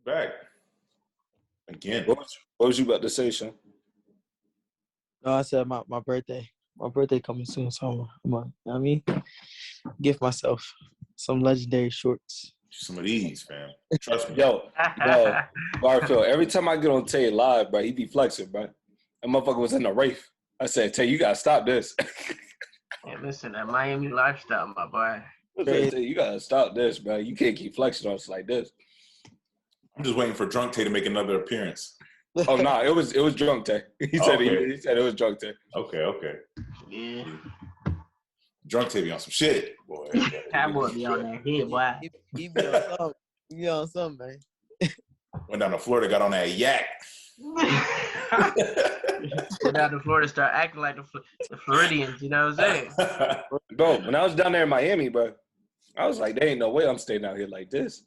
Back again. What was you about to say, Sean? No, I said my birthday. My birthday coming soon, so I'm you know what I mean? Gift myself some legendary shorts. Some of these, fam. Trust me. Yo, Garfield, every time I get on Tay live, bro, he be flexing, bro. That motherfucker was in the Wraith. I said, Tay, you gotta stop this. Hey, listen, that Miami lifestyle, my boy. I said, Tay, you gotta stop this, bro. You can't keep flexing on us like this. I'm just waiting for Drunk Tay to make another appearance. Oh no, it was Drunk Tay. He said he said it was Drunk Tay. Okay. Yeah. Drunk Tay be on some shit, boy. That boy be on that head, boy. He be on something. He be on something, man. Went down to Florida, got on that yak. Go down to Florida, start acting like the Floridians, you know what I'm saying? Bro, when I was down there in Miami, bro, I was like, there ain't no way I'm staying out here like this.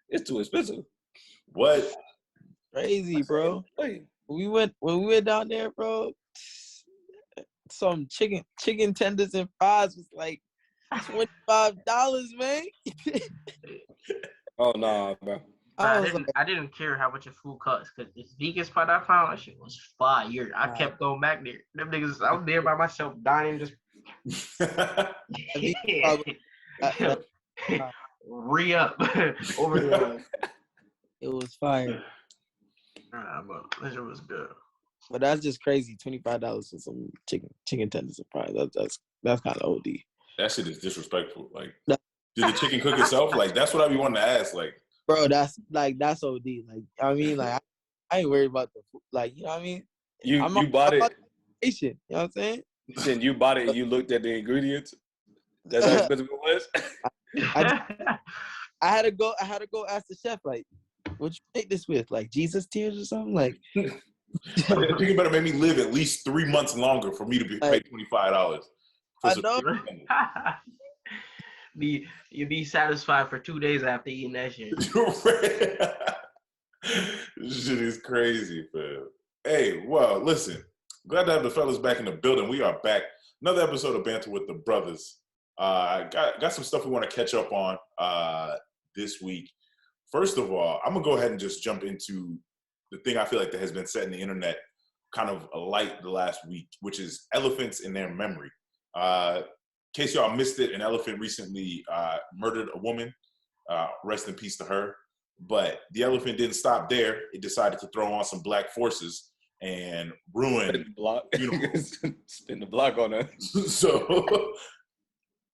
It's too expensive. What? Crazy, bro. Wait. When we went down there, bro, some chicken tenders and fries was like $25, man. Oh no, bro. I didn't care how much your food cost because this vegan spot I found, that shit was fire. I kept going back there. Them niggas, I was there by myself, dining, just re-up over there. It was fire. But it was good. But that's just crazy. $25 for some chicken tenders and fries. That's kind of OD. That shit is disrespectful. Like, did the chicken cook itself? Like, that's what I be wanting to ask. Like, bro, that's OD. Like, I mean, like, I ain't worried about the food. Like, you know what I mean? You bought it. You know what I'm saying? Then you bought it and you looked at the ingredients. That's how expensive it was. I had to go ask the chef, like, what you make this with? Like Jesus tears or something? Like, the chicken better make me live at least 3 months longer for me to be paid $25. I know. You be satisfied for 2 days after eating that shit. This shit is crazy, fam. Hey, well, listen. Glad to have the fellas back in the building. We are back. Another episode of Banter with the Brothers. Got some stuff we want to catch up on this week. First of all, I'm going to go ahead and just jump into the thing I feel like that has been set in the internet kind of alight the last week, which is elephants in their memory. In case y'all missed it, an elephant recently murdered a woman. Rest in peace to her. But the elephant didn't stop there. It decided to throw on some black forces and ruin Spin the block. Beautiful. Spin the block on her. So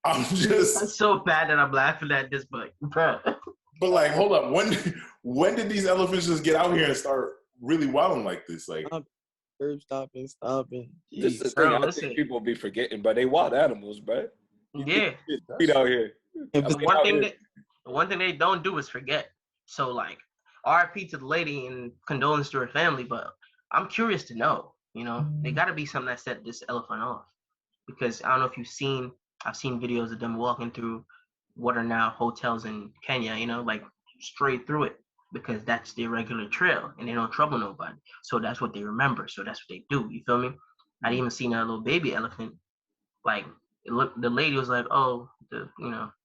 I'm just... That's so bad that I'm laughing at this, but bro. But like, hold up. When did these elephants just get out here and start really wilding like this? Like, stopping. This is the thing I think people be forgetting, but they wild animals, bro. Yeah. Feet out here. The one thing they don't do is forget. So like, RIP to the lady and condolence to her family, but I'm curious to know, they got to be something that set this elephant off. Because I don't know if I've seen videos of them walking through what are now hotels in Kenya, like straight through it, because that's their regular trail and they don't trouble nobody. So that's what they remember. So that's what they do. You feel me? I even seen a little baby elephant. Like, the lady was like, oh,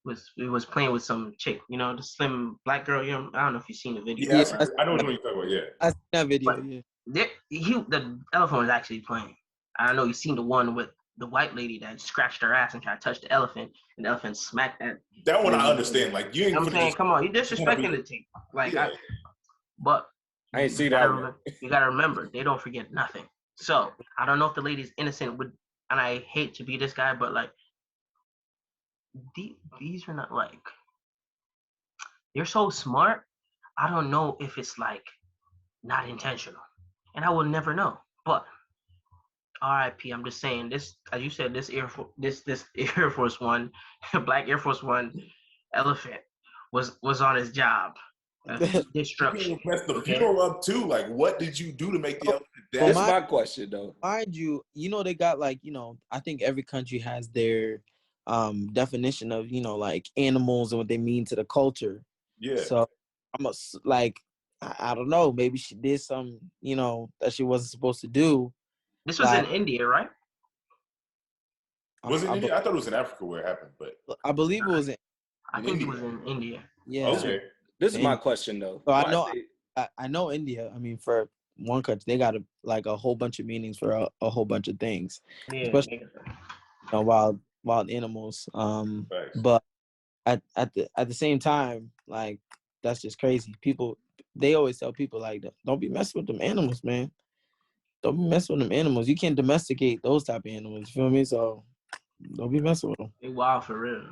was playing with some chick, the slim black girl. I don't know if you've seen the video. Yeah, I know what you're talking about. Yeah, I seen that video. But the elephant was actually playing. I know you seen the one with the white lady that scratched her ass and tried to touch the elephant, and the elephant smacked that. That one I understand. Like, you ain't. I'm saying, come on, you disrespecting the team. Like, yeah. But I ain't see that. You gotta remember, they don't forget nothing. So I don't know if the lady's innocent, and I hate to be this guy, but like, these are not like, you're so smart. I don't know if it's like not intentional, and I will never know. But RIP. I'm just saying this, as you said, this Air Force One, Black Air Force One elephant was on his job. Destruction. You messed the funeral up too. Like, what did you do to make the elephant dead? That's my question, though. Mind you, they got like, I think every country has their definition of, like animals and what they mean to the culture. Yeah. So I'm like, I don't know. Maybe she did something, that she wasn't supposed to do. This was in India, right? Was it India? I thought it was in Africa where it happened, but I believe it was I think it was in India. Yeah. Okay. This is my question, though. So I know I know India. I mean, for one country, they got a whole bunch of meanings for a whole bunch of things, Yeah, especially wild animals. Facts. But at the same time, like that's just crazy. People, they always tell people like, don't be messing with them animals, man. Don't be messing with them animals. You can't domesticate those type of animals. You feel me? So don't be messing with them. they wild for real.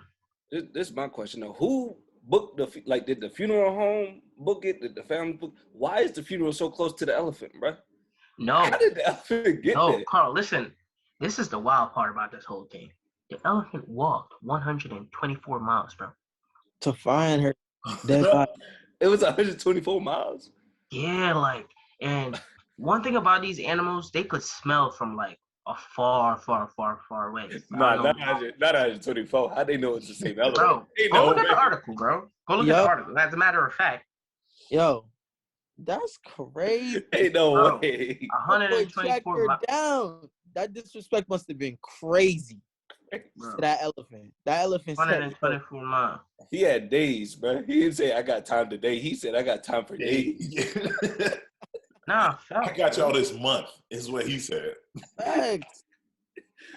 This is my question though. Who booked did the funeral home book it? Did the family book? Why is the funeral so close to the elephant, bro? No, How did the elephant get no, there? Carl, listen. This is the wild part about this whole thing. The elephant walked 124 miles, bro. To find her dead body. It was 124 miles. Yeah, like, and one thing about these animals, they could smell from like a far away. Nah, I don't not know. 124. How they know it's the same elephant? Bro, They go know, look at the man. article, bro. Go look at Yup. the article. As a matter of fact, Yo, that's crazy. Ain't no bro, way. That boy tracked 124 her miles. down. That disrespect must have been crazy Bro, to that elephant. That elephant said, 124 miles. He had days, bro. He didn't say I got time today. He said I got time for days. Yeah. Nah, I got y'all this month, is what he said. facts.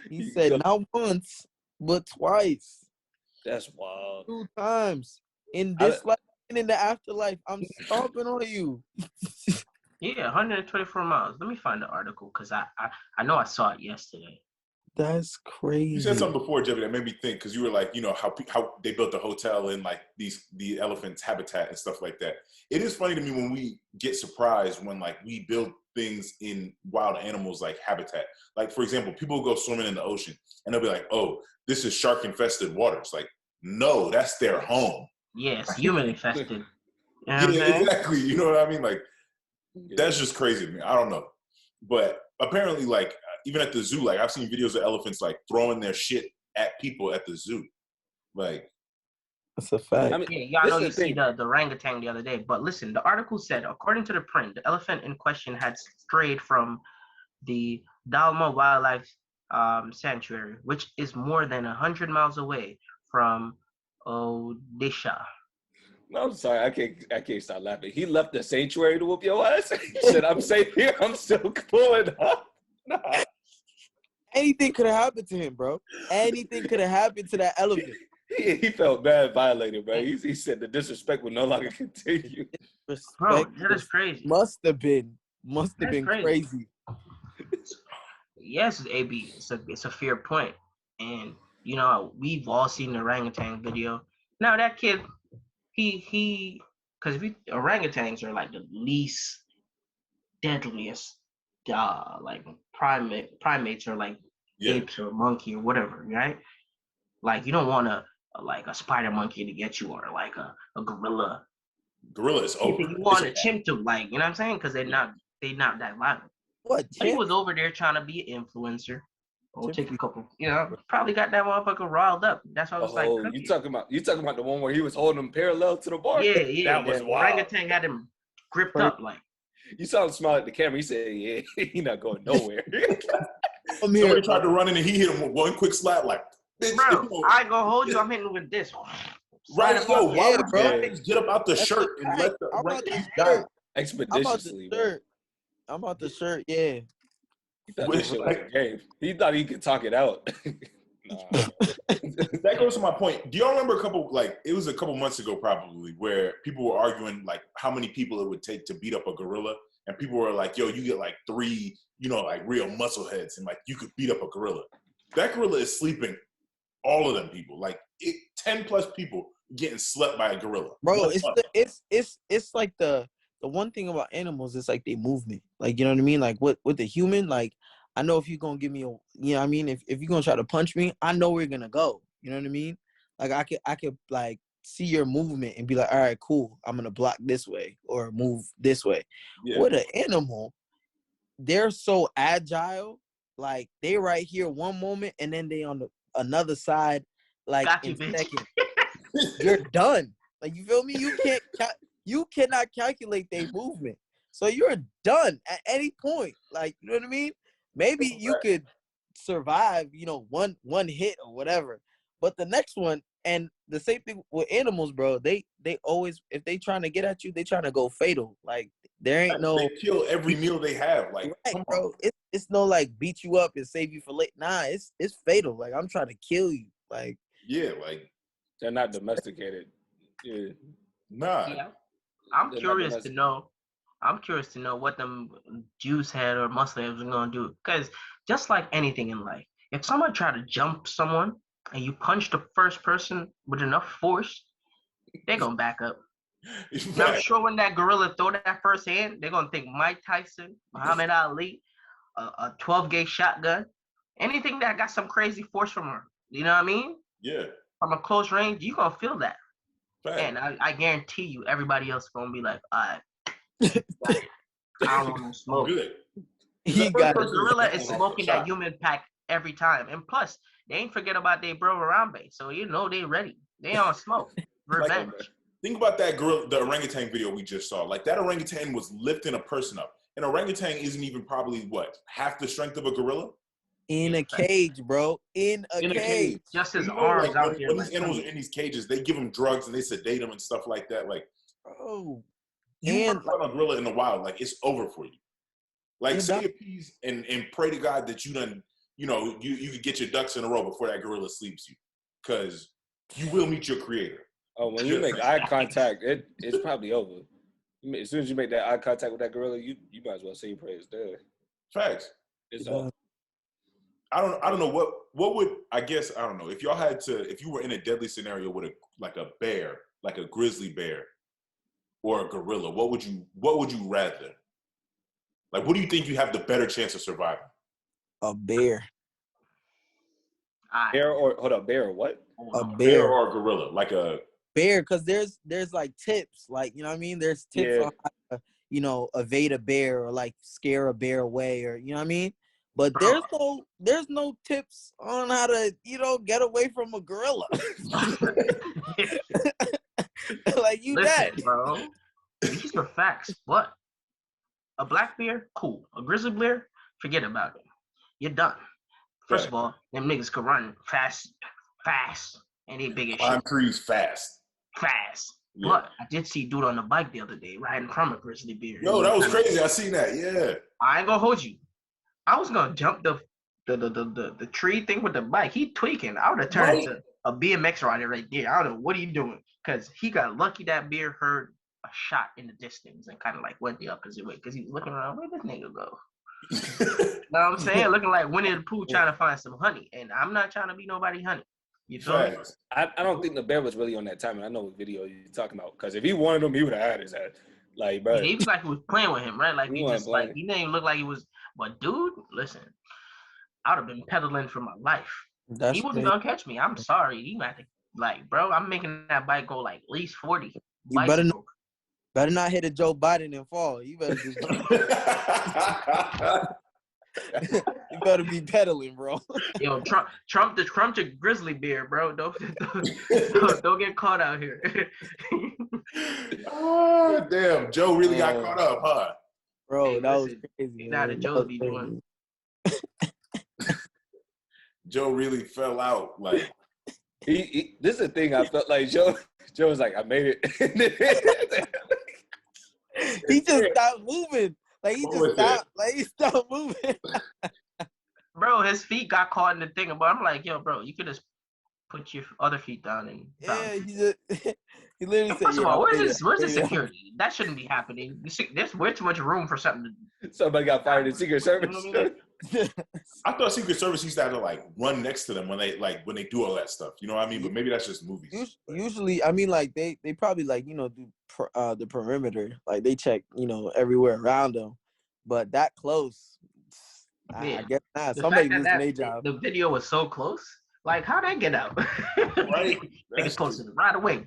He said, not once, but twice. That's wild. 2 times. In this life and in the afterlife, I'm stomping on you. Yeah, 124 miles. Let me find the article because I know I saw it yesterday. That's crazy. You said something before, Jeffy, that made me think, because you were like, you know, how they built the hotel in like the elephant's habitat and stuff like that. It is funny to me when we get surprised when like we build things in wild animals like habitat. Like, for example, people go swimming in the ocean and they'll be like, oh, this is shark infested waters. Like, no, that's their home. Yes, human infested. You know what I'm Yeah, saying? exactly. You know what I mean? Like, that's just crazy to me. I don't know. But apparently, like, even at the zoo, like, I've seen videos of elephants, like, throwing their shit at people at the zoo. Like, That's a fact. I mean, Yeah, y'all know this you is the see thing. the orangutan the other day. But listen, the article said, according to the print, the elephant in question had strayed from the Dalma Wildlife Sanctuary, which is more than 100 miles away from Odisha. No, I'm sorry, I can't stop laughing. He left the sanctuary to whoop your ass. He said, "I'm safe here. I'm still pulling up." Nah. Anything could have happened to him, bro. Anything could have happened to that elephant. He felt bad violated, bro. He said the disrespect will no longer continue. Bro, Respect that is crazy. must have been That's crazy. Yes, AB, it's a fair point. And, you know, we've all seen the orangutan video. Now, that kid, because orangutans are like the least deadliest, like primates are like yeah, apes or monkey or whatever, right? Like you don't want a spider monkey to get you or like a gorilla. gorilla is over. You want a chimp to like, you know what I'm saying? Because they're not that violent. What? But he Chimp? was over there trying to be an influencer. Or Chimp take a be- couple, you know, probably got that motherfucker riled up. That's why I was like, Oh, you talking about the one where he was holding him parallel to the bar? yeah, That was the wild. orangutan had him gripped up like. You saw him smile at the camera. He said, "Yeah, he not going nowhere." Come here. Somebody tried to run in and he hit him with one quick slap, like, bitch, Bro, you know, I ain't gonna hold you. I'm hitting with this. right, yo, why Yeah, would bro. you guys get up out the That's shirt a and fact. let the I'm right out the these guys? shirt. I'm out the Expeditiously, bro. shirt. I'm out the shirt. Yeah. He thought this shit was a game. He thought he could talk it out. Nah. That goes to my point. Do y'all remember it was a couple months ago probably, where people were arguing like how many people it would take to beat up a gorilla? And people were like, yo, you get like 3, you know, like real muscle heads and like you could beat up a gorilla. That gorilla is sleeping all of them people. Like 10 plus people getting slept by a gorilla. Bro, it's like the one thing about animals is like they movement. Like, you know what I mean? Like with the human, like I know if you're gonna give me you know what I mean, if you're gonna try to punch me, I know where you're gonna go. You know what I mean? Like I could like see your movement and be like, all right, cool, I'm gonna block this way or move this way. Yeah. With an animal, they're so agile, like they right here one moment and then they on the another side, like Got you, in bitch. seconds. You're done. Like, you feel me? You cannot calculate their movement. So you're done at any point. Like, you know what I mean? Maybe you could survive, you know, one hit or whatever. But the next one, And the same thing with animals, bro. They always, if they trying to get at you, they trying to go fatal. Like there ain't no. They kill every meal they have. Like, Right, come bro. on. It's no like beat you up and save you for late. Nah, it's fatal. Like I'm trying to kill you. Like Yeah, like They're not domesticated. Yeah. nah. Yeah. I'm They're not curious to domesticated. know. I'm curious to know what them Jews had or Muslims are gonna do. Because just like anything in life, if someone try to jump someone and you punch the first person with enough force, they're gonna back up. And I'm sure when that gorilla throw that first hand, they're gonna think Mike Tyson, Muhammad Ali, a 12 gauge shotgun, anything that got some crazy force from her. You know what I mean? Yeah. From a close range, you gonna feel that. Fact. And I guarantee you, everybody else gonna be like, all right, I don't want no smoke. Good. he That got first it. person Gorilla was is a smoking shot. that human pack every time. And plus, they ain't forget about their bro Harambe. So you know they ready. They on smoke. Revenge. Think about that gorilla, the orangutan video we just saw. Like that orangutan was lifting a person up. An orangutan isn't even probably what, half the strength of a gorilla? In a cage, bro. In a cage. Just his You know, arms like, out there. when like these animals are honey. in these cages, they give them drugs and they sedate them and stuff like that. Like Bro. you And run a gorilla in the wild, like it's over for you. Like You're say done. your piece and pray to God that you done, you know, you could get your ducks in a row before that gorilla sleeps you. Because you will meet your creator. Oh, when you make eye contact, it's probably over. As soon as you make that eye contact with that gorilla, you might as well say your prayers there. Facts. It's You're over. done. I don't know what would, I guess, I don't know, if y'all had to, if you were in a deadly scenario with a bear, like a grizzly bear or a gorilla, what would you rather? Like, what do you think you have the better chance of surviving? A bear. Bear or hold up, bear or what? A Bear bear. or a gorilla? Like a Bear, because there's like tips. Like, you know what I mean? There's tips Yeah. on how to, evade a bear or like scare a bear away, or you know what I mean? But Bro. there's no tips on how to, get away from a gorilla. Like you Listen, dead. bro. These are facts. What? A black bear? Cool. A grizzly bear? Forget about it. You're done. First of all, them niggas can run fast, and they big as climb shit. trees fast. Fast. Yeah. But I did see a dude on the bike the other day riding from a grizzly bear. Yo, that was crazy. I seen that. Yeah. I ain't gonna hold you. I was gonna jump the tree thing with the bike. He tweaking. I would have turned into a BMX rider right there. I don't know what are you doing, because he got lucky that bear heard a shot in the distance and kind of like went the opposite way because he was looking around. Where this nigga go? You know what I'm saying? Looking like Winnie the Pooh trying to find some honey, and I'm not trying to be nobody honey. You feel me? I don't think the bear was really on that timing. I know what video you're talking about, because if he wanted him, he would have had his ass. Like, bro, Yeah, he was like he was playing with him, right? Like He he wasn't just like playing. he didn't even look like he was. But dude, listen, I would have been pedaling for my life. That's He wasn't crazy. gonna catch me. I'm sorry. He might like, bro. I'm making that bike go like at least 40. You better not hit a Joe Biden and fall. You better just you better be pedaling, bro. Yo, Trump the grizzly bear, bro. Don't get caught out here. Oh, damn. Joe really got caught up, huh? Bro, Hey, that listen, was crazy. Now the Man. Joe be doing. Joe really fell out. Like, he this is the thing. I felt like Joe was like, I made it. He just stopped moving. Like he just stopped. Like he stopped moving. Bro, his feet got caught in the thing, but I'm like, yo, bro, you could just put your other feet down and Yeah, he literally said, First of all, where's "Yeah, the security? That shouldn't be happening. There's way too much room for something to. Somebody got fired in Secret Service. You know what I mean? I thought Secret Service used to have to like run next to them when they do all that stuff. You know what I mean? But maybe that's just movies. Usually, I mean, like they probably like do the perimeter, like they check everywhere around them, but that close, I guess not. Somebody losing their job. The video was so close. Like, how'd they get out? Right? They get posted right away.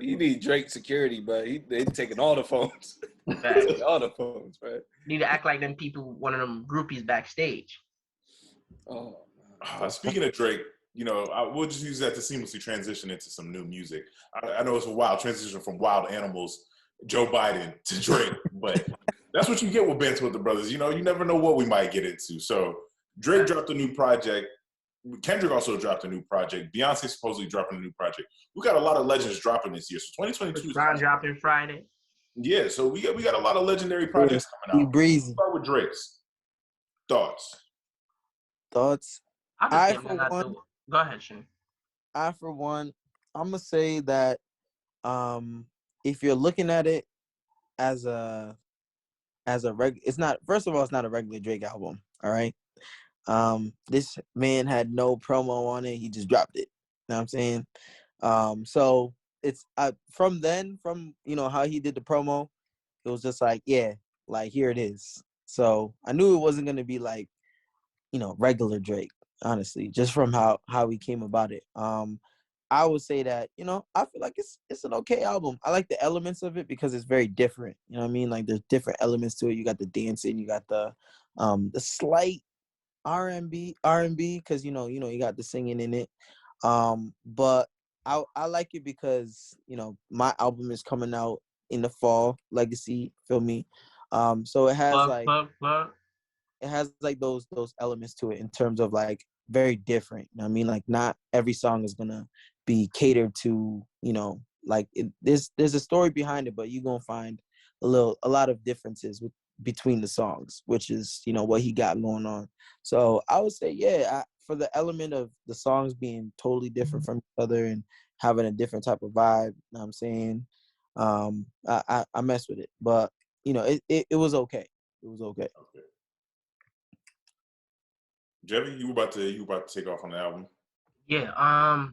He need Drake security, but they taking all the phones. All the phones, right? Need to act like them people, one of them groupies backstage. Oh. Speaking of Drake, we'll just use that to seamlessly transition into some new music. I know it's a wild transition from Wild Animals, Joe Biden, to Drake, but that's what you get with Banter with the Brothers. You never know what we might get into. So Drake dropped a new project. Kendrick also dropped a new project. Beyonce supposedly dropping a new project. We got a lot of legends dropping this year. So 2022 is Brown dropping Friday. Yeah, so we got a lot of legendary Yeah, projects coming be out. breezy. Start with Drake's thoughts. Thoughts? I just I think for they're not one, the. Go ahead, Shin. I'm gonna say that if you're looking at it as a it's not, first of all, it's not a regular Drake album. All right. This man had no promo on it. He just dropped it. You know what I'm saying? So it's from how he did the promo, it was just like, yeah, like here it is. So I knew it wasn't gonna be like, regular Drake, honestly, just from how he came about it. I would say that, I feel like it's an okay album. I like the elements of it because it's very different. You know what I mean? Like there's different elements to it. You got the dancing, you got the slight R&B because you got the singing in it. But I like it because my album is coming out in the fall, Legacy, feel me? So it has like those elements to it in terms of like very different. You know what I mean? Like not every song is gonna be catered to, like there's a story behind it, but you're gonna find a lot of differences between the songs, which is what he got going on. So I would say, yeah, for the element of the songs being totally different from each other and having a different type of vibe, you know what I'm saying, I mess with it, but it was okay. It was okay. Okay. Jeffy, you about to take off on the album? Yeah.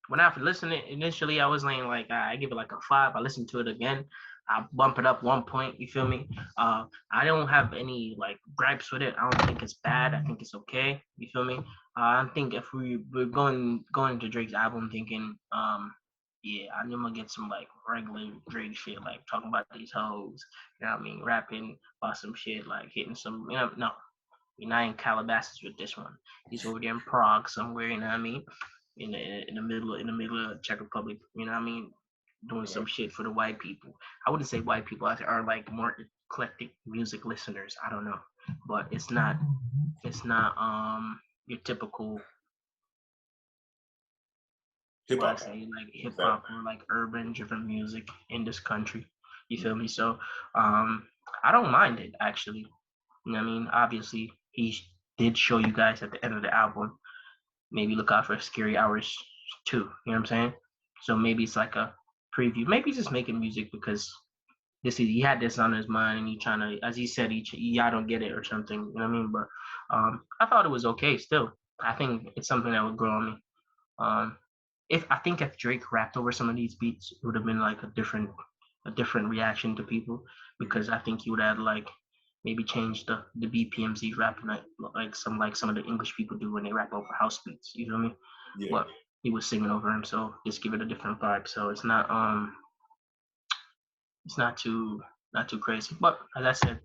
When I listened to it initially, I was like I give it like a 5. I listened to it again. I bump it up 1 point. You feel me? I don't have any like gripes with it. I don't think it's bad. I think it's okay. You feel me? I think if we're going to Drake's album thinking, yeah, I'm gonna get some like regular Drake shit, like talking about these hoes. You know what I mean? Rapping about some shit, like hitting some. No. You're not in Calabasas with this one. He's over there in Prague somewhere. You know what I mean? In the middle of Czech Republic. You know what I mean? Doing some shit for the white people. I wouldn't say white people are like more eclectic music listeners. I don't know, but it's not your typical Hip hop. like hip hop or like urban driven music in this country. You feel me? So I don't mind it actually. You know what I mean? Obviously, he did show you guys at the end of the album. Maybe look out for Scary Hours 2. You know what I'm saying? So maybe it's like a preview. Maybe he's just making music because he had this on his mind and he trying to, as he said, y'all don't get it or something. You know what I mean? But I thought it was okay still. I think it's something that would grow on me. If Drake rapped over some of these beats, it would have been like a different reaction to people, because I think he would have like maybe changed the BPMs he's rapping like some of the English people do when they rap over house beats. You feel me? Yeah. But he was singing over him, so just give it a different vibe. So it's not too crazy. But as I said,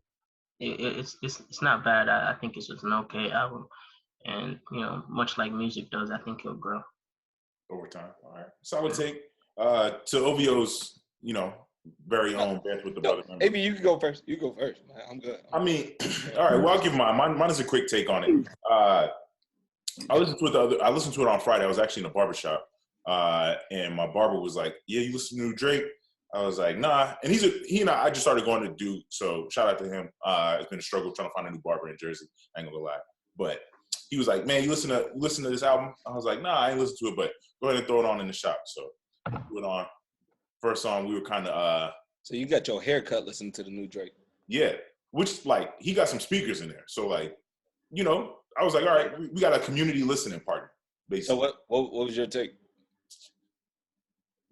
it's not bad. I think it's just an okay album, and much like music does, I think it'll grow over time. All right. Solid take. To OVO's, very own Band with the Brother. Maybe you can go first. You go first. Man. I'm good. I mean, all right. Well, I'll give mine. Mine is a quick take on it. I listened to it on Friday. I was actually in a barbershop, and my barber was like, "Yeah, you listen to Drake?" I was like, "Nah." And he and I just started going to Duke, so shout out to him. It's been a struggle trying to find a new barber in Jersey. I ain't gonna lie, but he was like, "Man, you listen to this album?" I was like, "Nah, I ain't listen to it, but go ahead and throw it on in the shop." So threw it on. First song, we were kind of. So you got your haircut listening to the new Drake? Yeah, which like he got some speakers in there, so like, I was like, all right, we got a community listening party, basically. So what was your take?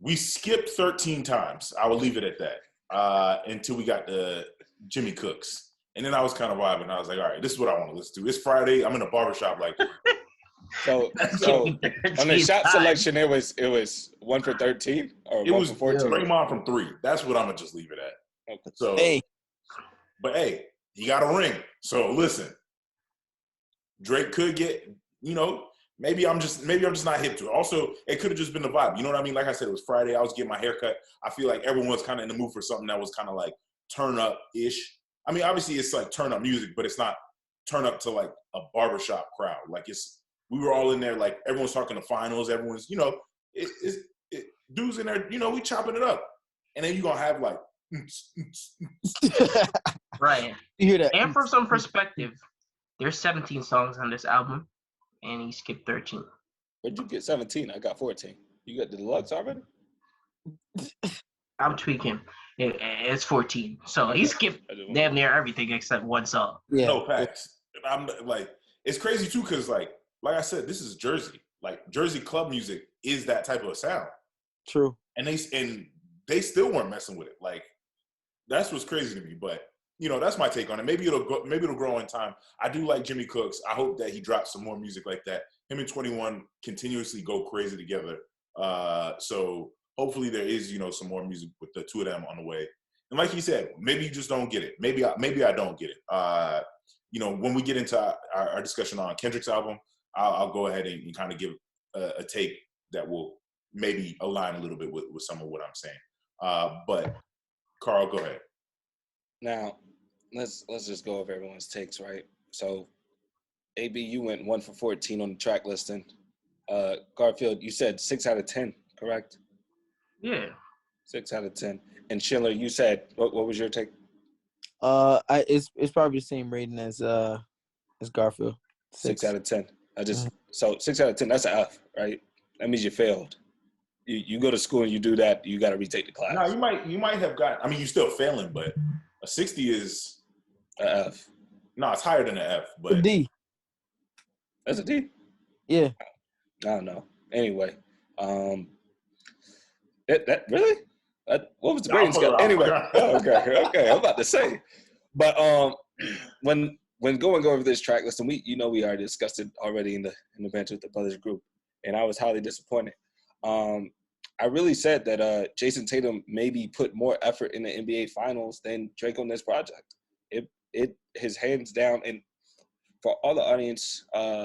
We skipped 13 times. I will leave it at that until we got to Jimmy Cook's. And then I was kind of vibing. I was like, all right, this is what I want to listen to. It's Friday. I'm in a barbershop like So on the shot selection, it was 1 for 13 or it 1 was for 14? Draymond from 3. That's what I'm going to just leave it at. Okay. So, But hey, he got a ring. So listen, Drake could get, maybe I'm just not hip to it. Also, it could have just been the vibe. You know what I mean? Like I said, it was Friday. I was getting my hair cut. I feel like everyone was kind of in the mood for something that was kind of like turn up-ish. I mean, obviously it's like turn up music, but it's not turn up to like a barbershop crowd. Like it's we were all in there, like everyone's talking the finals, everyone's, dudes in there, we chopping it up. And then you're going to have like, right. You hear that? And for some perspective, there's 17 songs on this album, and he skipped 13. Where'd you get 17? I got 14. You got the deluxe already? I'm tweaking. It's 14. So he skipped damn near everything except one song. Yeah. No facts. I'm like, it's crazy too, because like I said, this is Jersey. Like Jersey club music is that type of sound. True. And they still weren't messing with it. Like that's what's crazy to me. But that's my take on it. Maybe it'll grow in time. I do like Jimmy Cooks. I hope that he drops some more music like that. Him and 21 continuously go crazy together. So hopefully there is, some more music with the two of them on the way. And like he said, maybe you just don't get it. Maybe I don't get it. When we get into our discussion on Kendrick's album, I'll go ahead and kind of give a take that will maybe align a little bit with some of what I'm saying. But Carl, go ahead. Now, let's just go over everyone's takes, right? So, AB, you went 1 for 14 on the track listing. Garfield, you said 6 out of 10, correct? Yeah. 6 out of 10. And Schindler, you said what was your take? It's probably the same rating as Garfield. 6 out of 10. So 6 out of 10. That's an F, right? That means you failed. You go to school and you do that. You got to retake the class. No, you might have got. I mean, you're still failing, but a 60 is a F. No, it's higher than an F. But a D. That's a D. Yeah. I don't know. Anyway, that really? What was the grading scale? Anyway, okay. I'm about to say, but when going over this track list, and we already discussed it already in the Banter with the Brothers group, and I was highly disappointed. I really said that Jason Tatum maybe put more effort in the NBA Finals than Drake on this project. It his hands down. And for all the audience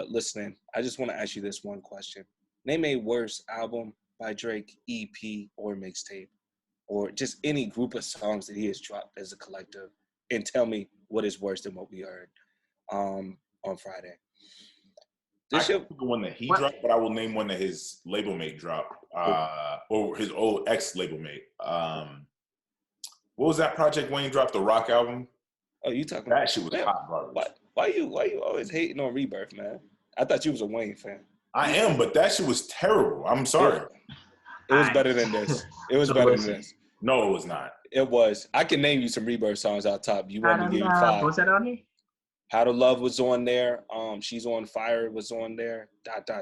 listening, I just want to ask you this one question: name a worse album by Drake, EP or mixtape, or just any group of songs that he has dropped as a collective, and tell me what is worse than what we heard on Friday. I can't think of one that he dropped, but I will name one that his label mate dropped, or his old ex-label mate. What was that project Wayne dropped, the Rock album? Oh, you talking that about shit was hot garbage. Why you always hating on Rebirth, man? I thought you was a Wayne fan. I am, but that shit was terrible. I'm sorry. It was better than this. It was better than this. No, it was not. It was. I can name you some Rebirth songs out top. You want me to give you 5? Was that on here? How to Love was on there. She's on Fire was on there. I'm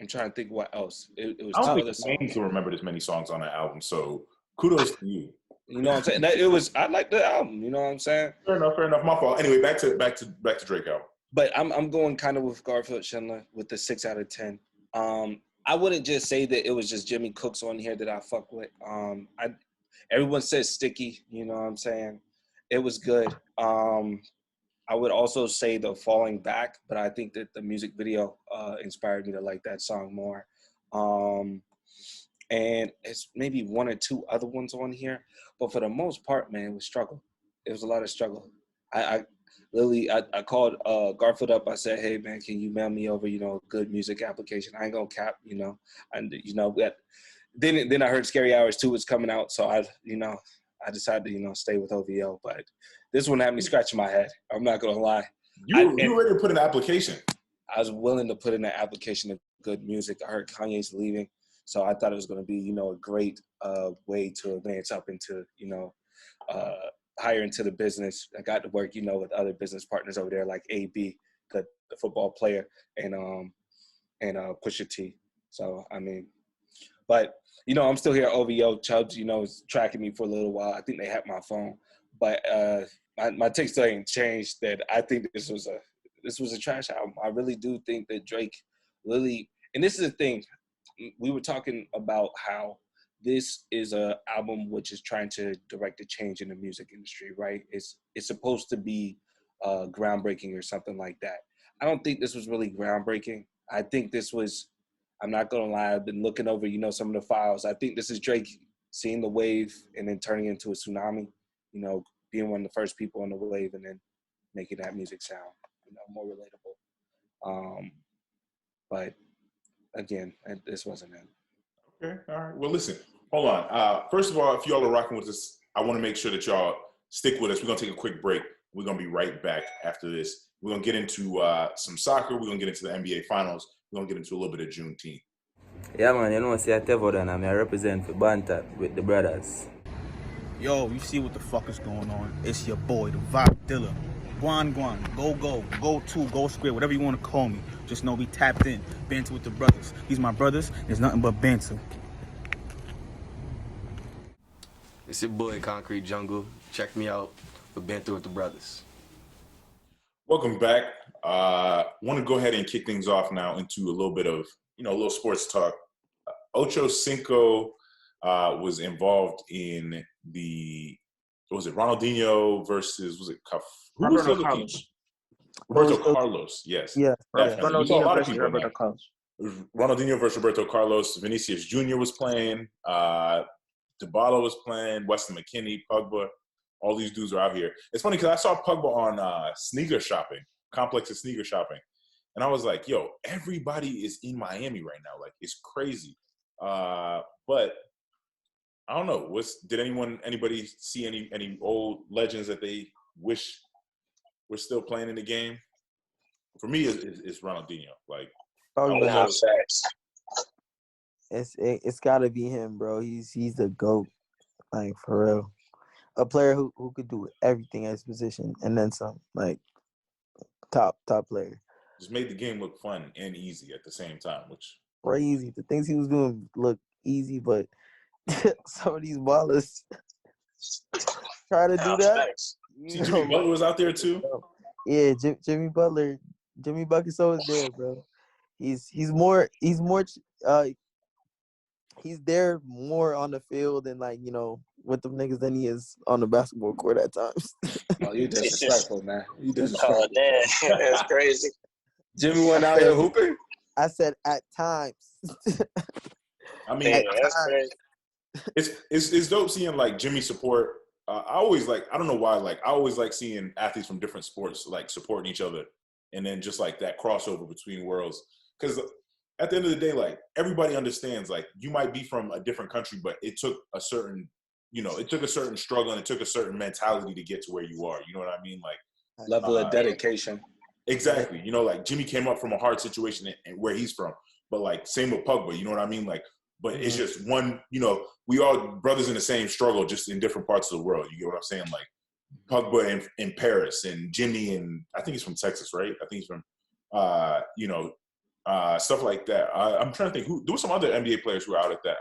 trying to think what else. It was. I don't think Wayne can remember this many songs on that album. So kudos to you. You know what I'm saying? It was. I like the album. You know what I'm saying? Fair enough. My fault. Anyway, back to Drake album. But I'm going kind of with Garfield Schindler with the 6 out of 10. I wouldn't just say that it was just Jimmy Cooks on here that I fuck with. Everyone says Sticky. You know what I'm saying? It was good. I would also say the Falling Back, but I think that the music video inspired me to like that song more. And it's maybe 1 or 2 other ones on here, but for the most part, man, it was struggle. It was a lot of struggle. I called Garfield up. I said, "Hey, man, can you mail me over, a good music application?" I ain't gonna cap, and then I heard Scary Hours 2 was coming out, so I decided to, stay with OVO. But this one had me scratching my head. I'm not gonna lie. You were ready to put an application. I was willing to put in an application of good music. I heard Kanye's leaving, so I thought it was gonna be, a great way to advance up into, higher into the business. I got to work, with other business partners over there, like AB, the football player, and Pusha T. So I mean, but I'm still here. OVO Chubbs, is tracking me for a little while. I think they had my phone, but my take still ain't changed. That I think this was a trash album. I really do think that Drake really, and this is the thing. We were talking about how this is a album which is trying to direct a change in the music industry, right? It's supposed to be groundbreaking or something like that. I don't think this was really groundbreaking. I think this was, I'm not gonna lie, I've been looking over, some of the files. I think this is Drake seeing the wave and then turning into a tsunami, being one of the first people on the wave and then making that music sound, more relatable. But again, this wasn't him. Okay, all right. Well, listen, hold on. First of all, if y'all are rocking with us, I want to make sure that y'all stick with us. We're going to take a quick break. We're going to be right back after this. We're going to get into some soccer. We're going to get into the NBA Finals. We're going to get into a little bit of Juneteenth. Yeah, man, you know, see, I Tevodan, I represent for Banter with the brothers. Yo, you see what the fuck is going on? It's your boy, the Vibe Dilla. Guan, go two, go square, whatever you want to call me. Just know we tapped in. Banter with the brothers. These my brothers. There's nothing but banter. It's your boy, Concrete Jungle. Check me out for Banter with the Brothers. Welcome back. Want to go ahead and kick things off now into a little bit of, a little sports talk. Ocho Cinco was involved in Ronaldinho versus, Roberto Carlos. Roberto Carlos, yes. Yeah. Definitely. We saw a lot of versus people in Roberto that. Carlos. Ronaldinho versus Roberto Carlos. Vinicius Jr. was playing. Dybala was playing. Weston McKennie, Pogba. All these dudes are out here. It's funny because I saw Pogba on sneaker shopping, Complex of Sneaker Shopping. And I was like, yo, everybody is in Miami right now. Like, it's crazy. But I don't know. Did anybody see any old legends that they wish were still playing in the game? For me, it's Ronaldinho. Like, It's gotta be him, bro. He's the GOAT, like for real. A player who could do everything at his position and then some. Like top player. just made the game look fun and easy at the same time, which Crazy. The things he was doing look easy, but some of these ballers try to do that. see, Jimmy Butler was out there too. Yeah, Jimmy Butler, Jimmy Bucketso is there, bro. He's there more on the field and with them niggas than he is on the basketball court at times. Oh, you disrespectful, man. You disrespectful. Oh, damn. That's crazy. Jimmy went out here hooping? I said at times. I mean, Damn, that's crazy. it's dope seeing like Jimmy support. I always I don't know why, I always like seeing athletes from different sports like supporting each other, and then just like that crossover between worlds. Because at the end of the day, like everybody understands, like you might be from a different country, but it took a certain, struggle and it took a certain mentality to get to where you are. You know what I mean? Like Level of dedication. Exactly. Like Jimmy came up from a hard situation and where he's from, but like same with Pogba. You know what I mean? Like, but it's just one. We all brothers in the same struggle, just in different parts of the world. You get what I'm saying? Like Pogba in Paris and Jimmy I think he's from Texas, right? I think he's from, stuff like that. I'm trying to think there were some other NBA players who were out at that.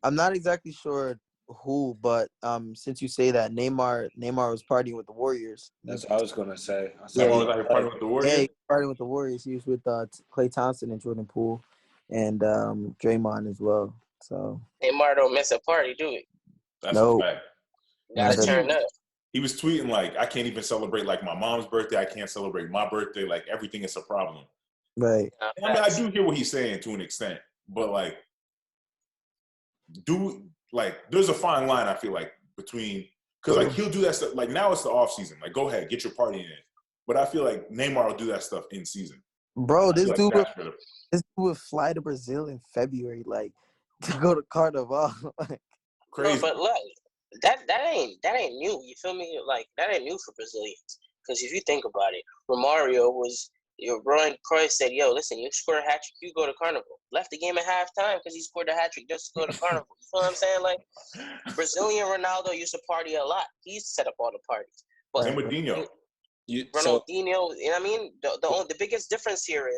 I'm not exactly sure who, but since you say that, Neymar was partying with the Warriors. That's what I was gonna say. Someone was out here partying with the Warriors. Yeah, he was partying with the Warriors. He was with Klay Thompson and Jordan Poole, and Draymond as well. So Neymar don't miss a party, do it. That's a fact. Gotta turn up. He was tweeting like, I can't even celebrate like my mom's birthday. I can't celebrate my birthday. Like everything is a problem. Right. I mean, I do hear what he's saying to an extent, but like, there's a fine line, I feel like, between, because like he'll do that stuff. Like now it's the off season. Like go ahead, get your party in. But I feel like Neymar will do that stuff in season. Bro, this dude would fly to Brazil in February, like to go to Carnival. Crazy. No, but look, that ain't new. You feel me? Like that ain't new for Brazilians. Because if you think about it, Romario was. Brian Cruyff said, yo, listen, you score a hat trick, you go to Carnival. Left the game at halftime because he scored a hat trick just to go to Carnival. You know what I'm saying? Like, Brazilian Ronaldo used to party a lot. He used to set up all the parties. But same with Dino. Ronaldinho, you know what I mean? The biggest difference here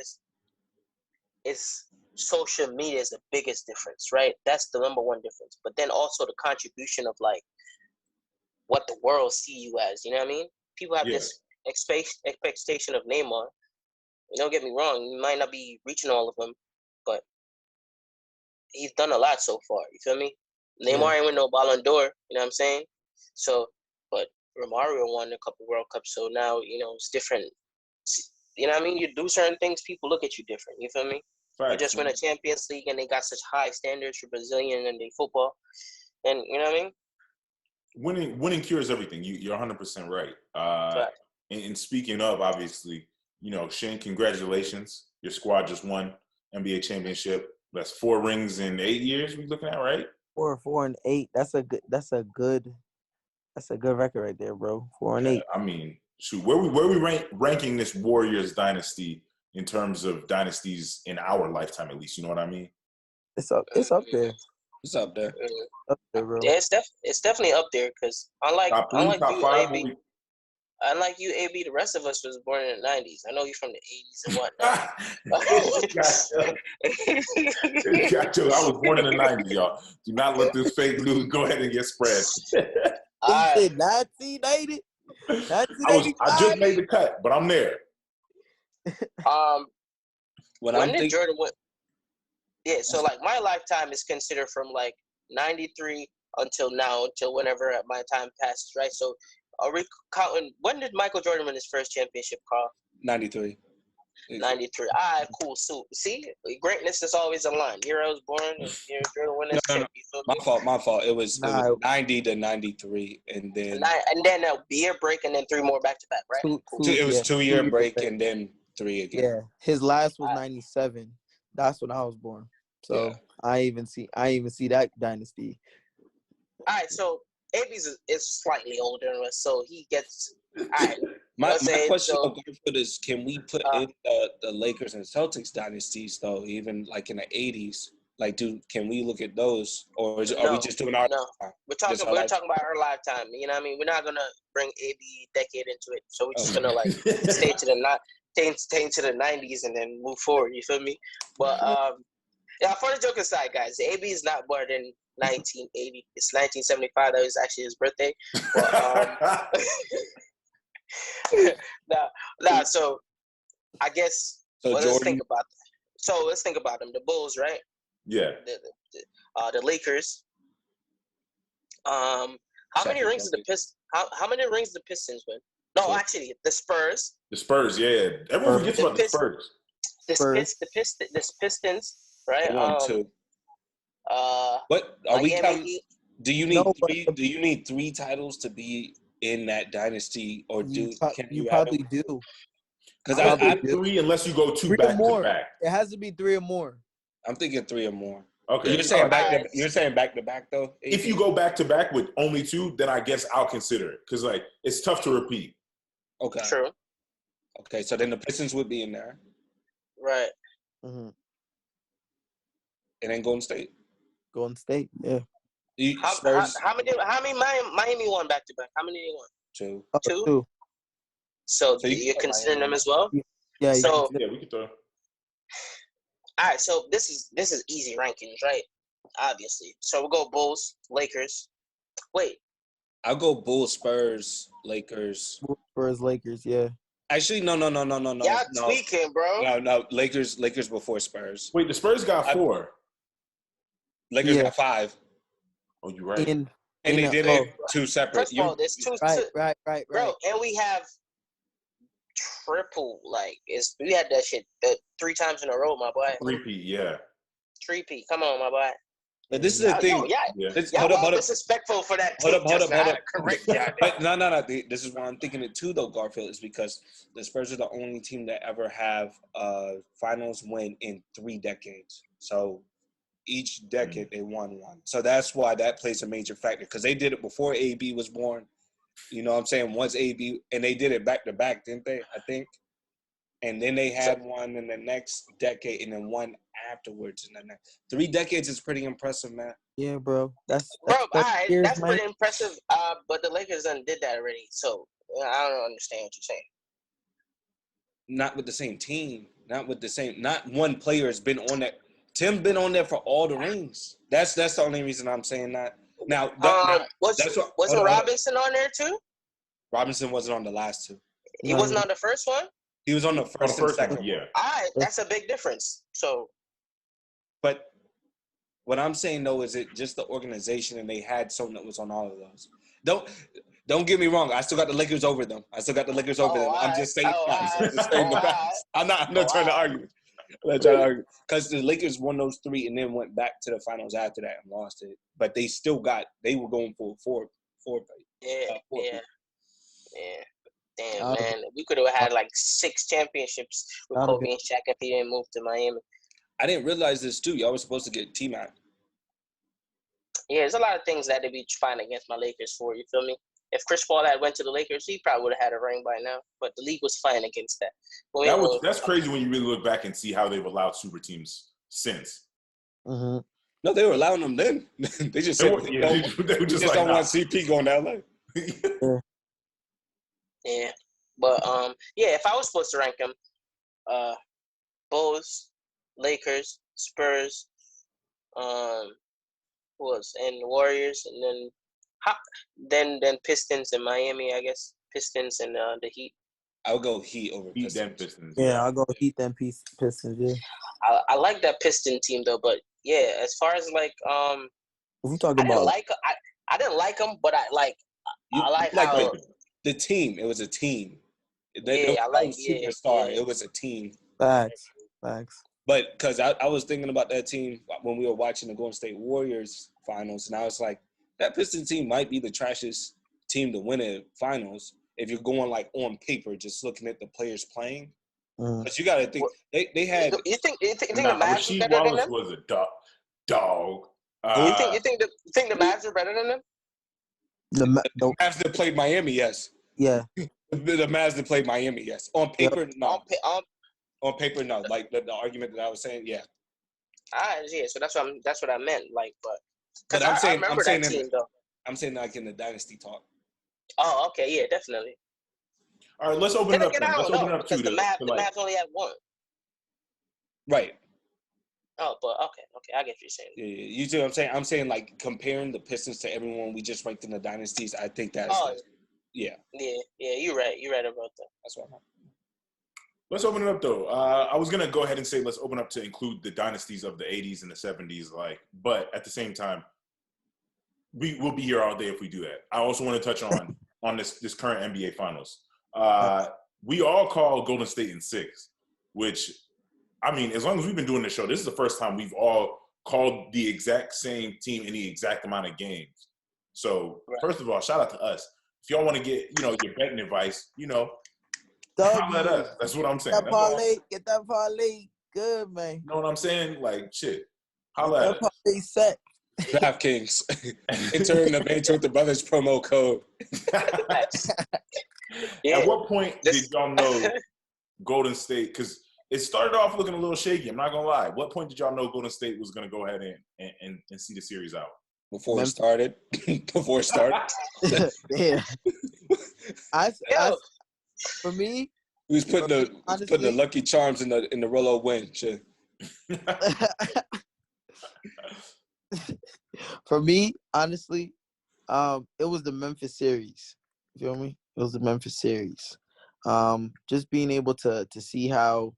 is social media is the biggest difference, right? That's the number one difference. But then also the contribution of, like, what the world see you as, you know what I mean? People have this expectation of Neymar. Don't get me wrong, you might not be reaching all of them, but he's done a lot so far. You feel me? Neymar ain't win no Ballon d'Or, you know what I'm saying? So, but Romario won a couple World Cups, so now, it's different. You know what I mean? You do certain things, people look at you different. You feel me? Right. You just win a Champions League, and they got such high standards for Brazilian and they football. And you know what I mean? Winning cures everything. You're 100% right. And speaking of, obviously, Shane, congratulations. Your squad just won NBA championship. That's 4 rings in 8 years we're looking at, right? 4 and 8. That's a good record right there, bro. 4 and 8. I mean, shoot, where we ranking this Warriors dynasty in terms of dynasties in our lifetime, at least? You know what I mean? It's up there. It's up there. Up there, bro. Yeah, it's definitely up there because unlike Top 3, unlike top you, 5. AB, unlike you, AB, the rest of us was born in the 90s. I know you're from the 80s and whatnot. Gotcha. I was born in the 90s, y'all. Do not let this fake news go ahead and get spread. He said 1980. I just made the cut, but I'm there. When did Jordan win? Yeah, so like my lifetime is considered from like 93 until now, until whenever my time passes, right? So are we counting, when did Michael Jordan win his first championship, Carl? 93. 93. All right, cool. So, see, greatness is always a line. Year I was born, and year Jordan win his chip. You feel me? My fault. It was 90 to 93, and then a year break, and then 3 more back to back, right? It was 2-year break, and then 3 again. Yeah, his last was 97. That's when I was born. So yeah. I even see that dynasty. All right, so AB's is slightly older than us, so he gets. All right. My question is, can we put in the Lakers and Celtics dynasties though, even like in the 80s? Like, can we look at those, or are we just doing our? No, we're talking about our lifetime. You know what I mean? We're not gonna bring AB decade into it, so we're just gonna like stay to the 90s and then move forward. You feel me? But yeah, for the joke aside, guys, AB is not born in 1980. It's 1975. That was actually his birthday. But, so I guess let's think about that. So let's think about them. The Bulls, right? Yeah. The Lakers. How many rings did the Pistons? How many rings did the Pistons win? No, actually, the Spurs. The Spurs, yeah. Everyone forgets about the Spurs. The Pistons, right? 1-2. What are we counting? Do you need 3 titles to be in that dynasty, or you probably do? Because I 3 unless you go 2 back to back. It has to be 3 or more. I'm thinking 3 or more. Okay. You're saying back to back though. If you go back to back with only 2, then I guess I'll consider it because like it's tough to repeat. Okay. True. Okay, so then the Pistons would be in there, right? Mm-hmm. And then Golden State. Yeah. How many Miami won back to back? How many they won? 2. 2. So you're considering them as well? Yeah. So we can throw. All right, so this is easy rankings, right? Obviously. So we'll go Bulls, Lakers. Wait. I'll go Bulls, Spurs, Lakers. Spurs, Lakers, yeah. Actually, no. Yeah, tweaking, bro. No. Lakers before Spurs. Wait, the Spurs got 4. Lakers got 5. Oh, you're right. And they did it 2 separate. First of all, there's 2. Right. Bro, and we have triple, like, we had that shit 3 times in a row, my boy. 3P, yeah. 3P, come on, my boy. But this is the thing. Hold up. Disrespectful for that. Hold up. Correct. But no. This is why I'm thinking it too, though, Garfield, is because the Spurs are the only team that ever have finals win in 3 decades. So each decade they won 1. So that's why that plays a major factor because they did it before AB was born. You know what I'm saying? Once AB, and they did it back to back, didn't they? I think. And then they had one in the next decade and then one afterwards. And then 3 decades is pretty impressive, man. Yeah, bro. That's pretty impressive. But the Lakers done did that already. So I don't understand what you're saying. Not with the same team. Not one player has been on that. Tim been on there for all the rings. That's the only reason I'm saying that. Now, wasn't Robinson on there too? Robinson wasn't on the last 2. He wasn't on the first one? He was on the first and second one. Yeah. All right, that's a big difference. So, but what I'm saying though is it just the organization, and they had someone that was on all of those. Don't get me wrong. I still got the Lakers over them. I'm just saying. I'm not trying to argue. I'm not trying to argue because the Lakers won those 3 and then went back to the finals after that and lost it. But they still they were going for 4. Yeah. Damn, man. We could have had like 6 championships with Kobe and Shaq if he didn't move to Miami. I didn't realize this too. Y'all was supposed to get T-Mac. Yeah, there's a lot of things that they'd be fighting against my Lakers for. You feel me? If Chris Paul had went to the Lakers, he probably would have had a ring by now. But the league was fighting against that. That's crazy when you really look back and see how they've allowed super teams since. Mm-hmm. No, they were allowing them then. They just said they were just like, don't want CP going to LA. Yeah, but if I was supposed to rank them, Bulls, Lakers, Spurs, and Warriors, and then Pistons and Miami, I guess. Pistons and the Heat. I would go Heat over Pistons. Yeah, I'll go Heat then Pistons. Yeah. I like that Piston team though, but yeah, as far as like if we talking about, I didn't like them, but I like how the team. It was a team. I like superstar. It was a team. Facts. But because I was thinking about that team when we were watching the Golden State Warriors finals, and I was like, that Pistons team might be the trashiest team to win a finals if you're going like on paper, just looking at the players playing. But you got to think they had. You think the Mavs are better than them? Was a dog. You think the Mavs are better than them? The Mavs that played Miami, yes. Yeah. The Mavs that played Miami, yes. On paper, no. On paper, no. Like the argument that I was saying, yeah. So that's what I meant. Like, but I'm saying that team though. I'm saying like in the dynasty talk. Oh, okay, yeah, definitely. All right, let's open it up. Let's open it up to the Mavs only had one. Right. Oh, but okay, I get what you're saying. Yeah, you see what I'm saying? I'm saying like comparing the Pistons to everyone we just ranked in the dynasties. I think that's yeah. Yeah, you're right. You're right about that. That's what I'm. Let's open it up though. I was gonna go ahead and say let's open up to include the dynasties of the 80s and the 70s, but at the same time, we'll be here all day if we do that. I also want to touch on this current NBA Finals. We all call Golden State in 6, which, I mean, as long as we've been doing this show, this is the first time we've all called the exact same team in the exact amount of games. So, First of all, shout out to us. If y'all want to get, your betting advice, holla at us. That's what I'm saying. Get that parlay. Good, man. You know what I'm saying? Like, shit. Holla at us. Parlay set. DraftKings. Enter the Banter with the Brothers promo code. At what point did y'all know Golden State? Because it started off looking a little shaky. I'm not gonna lie. What point did y'all know Golden State was gonna go ahead and see the series out? Before it started. Yeah. For me, he was putting the Lucky Charms in the Rolo win. Shit. For me, honestly, it was the Memphis series. You feel me? It was the Memphis series. Just being able to see how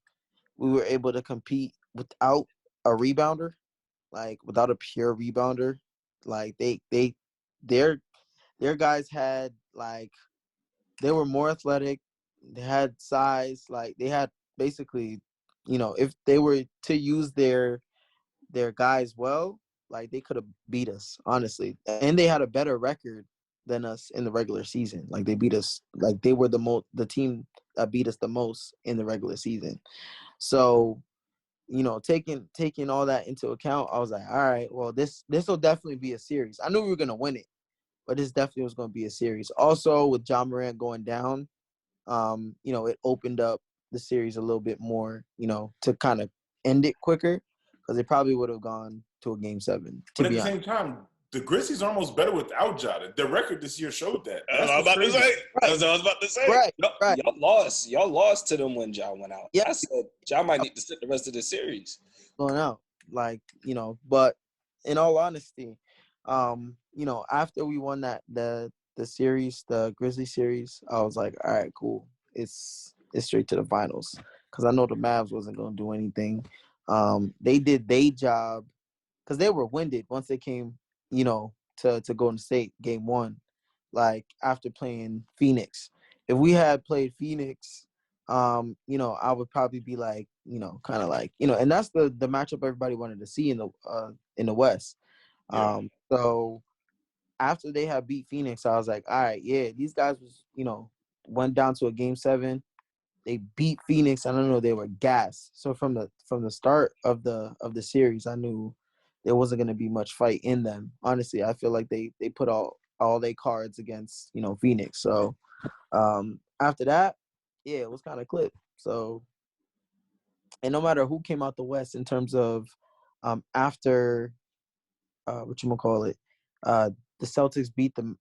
we were able to compete without a rebounder, like without a pure rebounder. Like their guys had they were more athletic. They had size. Like they had basically, if they were to use their guys well, like they could have beat us, honestly. And they had a better record than us in the regular season. Like they beat us, like they were the team that beat us the most in the regular season. So, taking all that into account, I was like, all right, well, this will definitely be a series. I knew we were gonna win it, but this definitely was gonna be a series. Also, with John Morant going down, it opened up the series a little bit more, to kind of end it quicker, because they probably would have gone to a game 7. But at the same time, the Grizzlies are almost better without Ja. Their record this year showed that. That's what I was about to say. Right. Y'all lost to them when Ja went out. Yeah. I said Ja might need to sit the rest of the series. Going out. But in all honesty, after we won the series, the Grizzly series, I was like, all right, cool. It's straight to the finals. Because I know the Mavs wasn't going to do anything. They did their job because they were winded once they came, to Golden State game 1, after playing Phoenix. If we had played Phoenix, I would probably be kind of and that's the matchup everybody wanted to see in the West. Yeah. So after they had beat Phoenix, I was like, all right, yeah, these guys was, went down to a game 7. They beat Phoenix. I don't know, they were gassed. So from the start of the series, I knew there wasn't going to be much fight in them. Honestly, I feel like they put all their cards against, Phoenix. So after that, yeah, it was kind of clipped. So, and no matter who came out the West in terms of after the Celtics beat the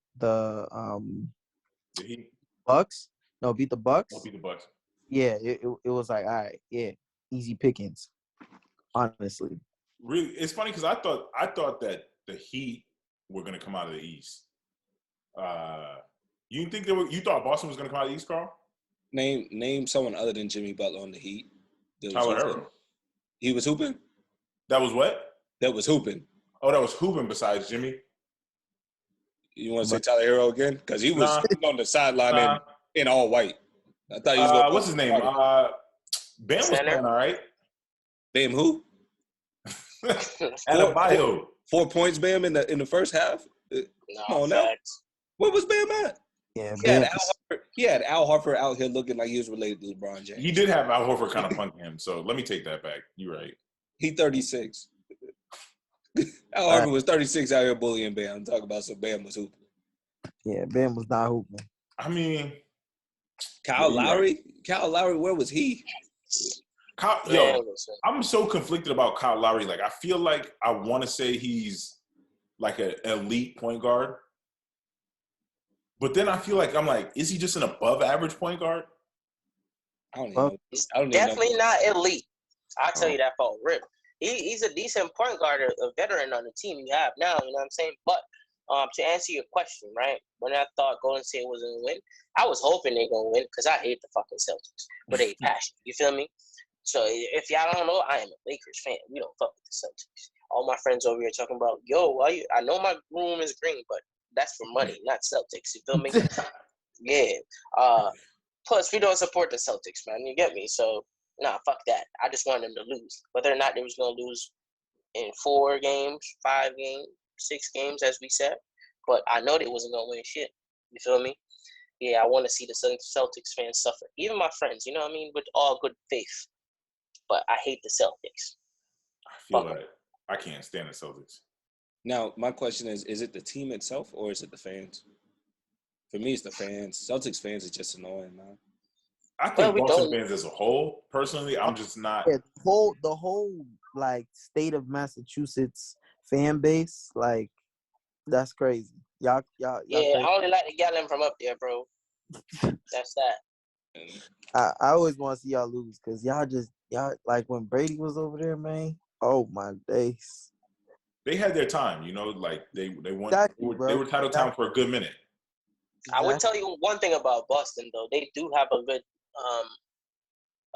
Heat. Bucks. No, beat the Bucks. Beat the Bucks. Yeah, it was like, all right, yeah, easy pickings. Honestly, Really, it's funny because I thought that the Heat were going to come out of the East. You didn't think you thought Boston was going to come out of the East, Carl? Name someone other than Jimmy Butler on the Heat. Tyler Herro. He was hooping? That was what? That was hooping. Oh, that was hooping besides Jimmy? You want to say Tyler Herro again? Because he was on the sideline in all white. I thought he was going what's his name? Bam was playing all right. Bam who? Adebayo. 4 points, Bam, in the first half? Come on now. Where was Bam at? Yeah, he had Al Horford out here looking like he was related to LeBron James. He did have Al Horford kind of punking him, so let me take that back. You're right. He 36. Al Horford was 36 out here bullying Bam. Talk about some Bam was hooping. Yeah, Bam was not hooping. I mean, Kyle Lowry? Kyle Lowry, where was he? I'm so conflicted about Kyle Lowry. Like, I feel like I want to say he's like an elite point guard. But then I feel like is he just an above average point guard? I don't even know. Definitely not elite. I'll tell you that for a rip. He's a decent point guard, a veteran on the team you have now, you know what I'm saying? But to answer your question, right, when I thought Golden State was going to win, I was hoping they're going to win because I hate the fucking Celtics. But they passion. You feel me? So if y'all don't know, I am a Lakers fan. We don't fuck with the Celtics. All my friends over here talking about, I know my room is green, but that's for money, not Celtics. You feel me? Yeah. Plus, we don't support the Celtics, man. You get me? So, nah, fuck that. I just wanted them to lose. Whether or not they was going to lose in 4 games, 5 games, 6 games, as we said. But I know they wasn't going to win shit. You feel me? Yeah, I want to see the Celtics fans suffer. Even my friends, you know what I mean? With all good faith. But I hate the Celtics. I feel like I can't stand the Celtics. Now, my question is it the team itself or is it the fans? For me, it's the fans. Celtics fans is just annoying, man. I think Boston fans as a whole, personally, I'm just not. Yeah, the whole like state of Massachusetts fan base, like that's crazy. Y'all yeah, crazy. I only like to get them from up there, bro. That's that. I always want to see y'all lose because y'all like when Brady was over there, man. Oh my days. They had their time, like they won. Exactly, they were title time for a good minute. I would tell you one thing about Boston, though. They do have a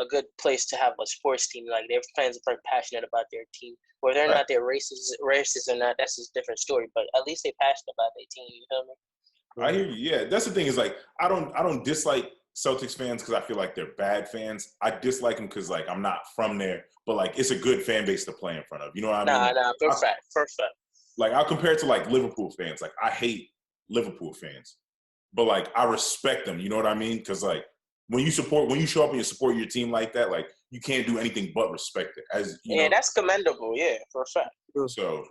good place to have a sports team. Like, their fans are very passionate about their team. Whether or not they're racist or not, that's a different story. But at least they're passionate about their team. You feel me? I hear you. Yeah, that's the thing is, like, I don't dislike Celtics fans because I feel like they're bad fans. I dislike them because, like, I'm not from there. But, like, it's a good fan base to play in front of. You know what I mean? Nah, perfect. Like, I'll compare it to, like, Liverpool fans. Like, I hate Liverpool fans. But, like, I respect them. You know what I mean? Because, like, when you show up and you support your team like that, like, you can't do anything but respect it. As you know. That's commendable. Yeah, for a fact. So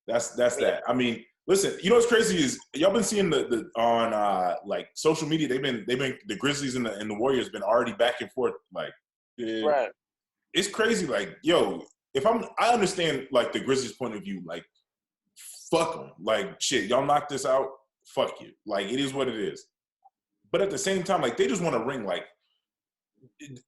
that's that. I mean, listen, you know what's crazy is y'all been seeing the on like social media. They've been the Grizzlies and the Warriors been already back and forth. Like, right. It's crazy. Like, yo, I understand like the Grizzlies' point of view. Like, fuck them. Like, shit, y'all knock this out. Fuck you. Like, it is what it is. But at the same time, like, they just want to ring. Like,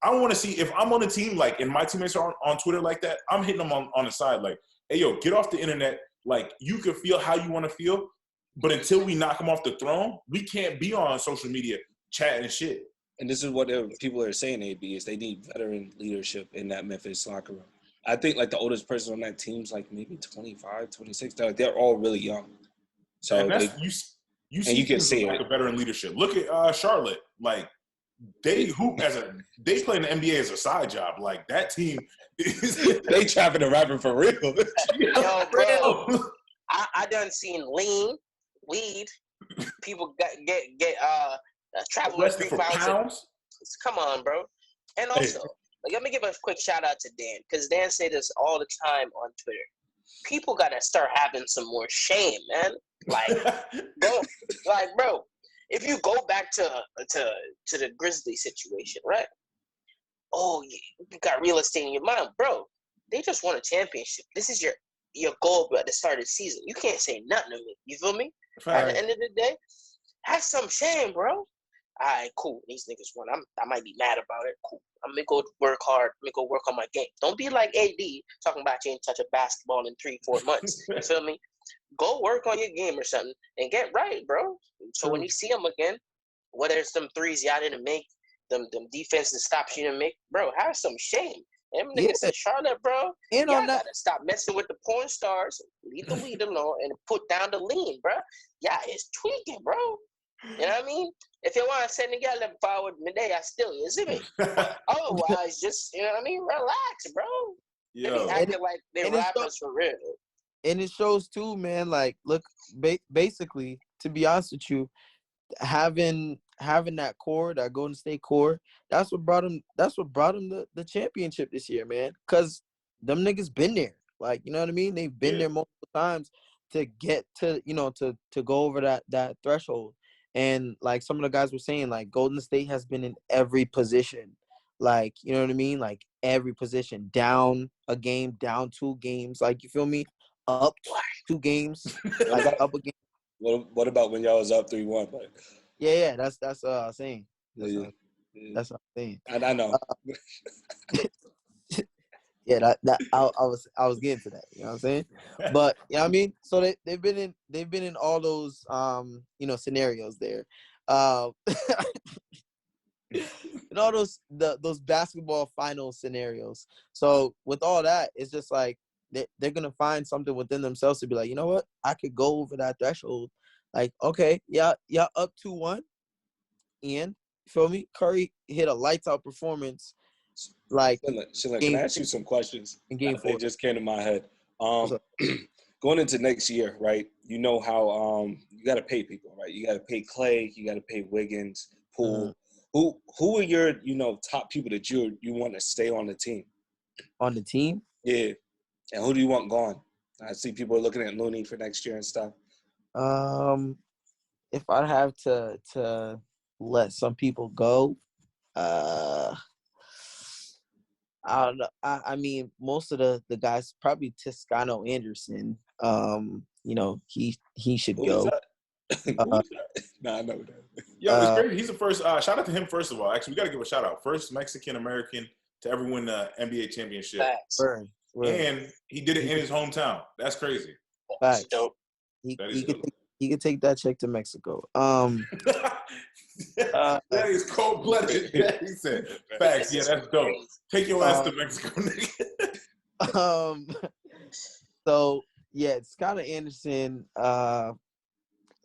I want to see if I'm on a team, like, and my teammates are on Twitter like that, I'm hitting them on the side. Like, hey, yo, get off the internet. Like, you can feel how you want to feel. But until we knock them off the throne, we can't be on social media chatting shit. And this is what people are saying, AB, is they need veteran leadership in that Memphis locker room. I think, like, the oldest person on that team's, like, maybe 25, 26. They're all really young. So and that's, you can see like a veteran leadership. Look at Charlotte. Like, they hoop they play in the NBA as a side job. Like, that team is they trapping and rapping for real. Yo, bro, I done seen lean, weed, people get traveling Arrested for 3,000. pounds? Come on, bro. And also, like, let me give a quick shout out to Dan, because Dan say this all the time on Twitter. People gotta start having some more shame, man. Bro, if you go back to the Grizzly situation, right? Oh, you got real estate in your mind, bro. They just won a championship. This is your goal at the start of the season. You can't say nothing to me. You feel me? Right. At the end of the day, have some shame, bro. All right, cool. These niggas won. I might be mad about it. Cool. I'm gonna go work hard. I'm gonna go work on my game. Don't be like AD talking about you ain't touch a basketball in 3-4 months. You feel me? Go work on your game or something and get right, bro. So when you see them again, whether it's them threes y'all didn't make, them defenses stops you didn't make, bro, have some shame. Them niggas in Charlotte, bro. And y'all on that, gotta stop messing with the porn stars, leave the weed alone, and put down the lean, bro. Yeah, it's tweaking, bro. You know what I mean? If you want to send together forward midday, I still is it. Otherwise, just, you know what I mean? Relax, bro. They be acting like they rappers for real. And it shows too, man. Like, look, basically, to be honest with you, having that core, that Golden State core, that's what brought them the championship this year, man. Cause them niggas been there. Like, you know what I mean? They've been there multiple times to get to, you know, to go over that threshold. And like some of the guys were saying, like Golden State has been in every position. Like, you know what I mean? Like every position, down a game, down 2 games. Like, you feel me? Up 2 games, like up a game. What about when y'all was up 3-1? Like, yeah, that's what I was saying. That's what I'm saying. And I know. Yeah, that I was getting to that. You know what I'm saying? But you know what I mean? So they've been in all those you know, scenarios there. And all those basketball final scenarios. So with all that, it's just like they're gonna find something within themselves to be like, you know what? I could go over that threshold. Like, okay, yeah, up 2-1. And feel me? Curry hit a lights out performance. Like, Shilla, can I ask you some questions? In game 4. They just came to my head. Going into next year, right? You know how you got to pay people, right? You got to pay Clay, you got to pay Wiggins, Poole. Who are your, you know, top people that you want to stay on the team? On the team? Yeah. And who do you want gone? I see people are looking at Looney for next year and stuff. If I'd have to let some people go, I don't know. I mean, most of the guys, probably Toscano Anderson. You know, he should go. Nah, I know that. Yo, it's crazy. He's the first. Shout out to him first of all. Actually, we got to give a shout out. First Mexican American to ever win the NBA championship. Word. And he did it in his hometown. That's crazy. Facts. Dope. He could take that check to Mexico. That is cold blooded. He said, "Facts, yeah, that's dope. Take your ass to Mexico, nigga." So yeah, it's kind of Anderson. I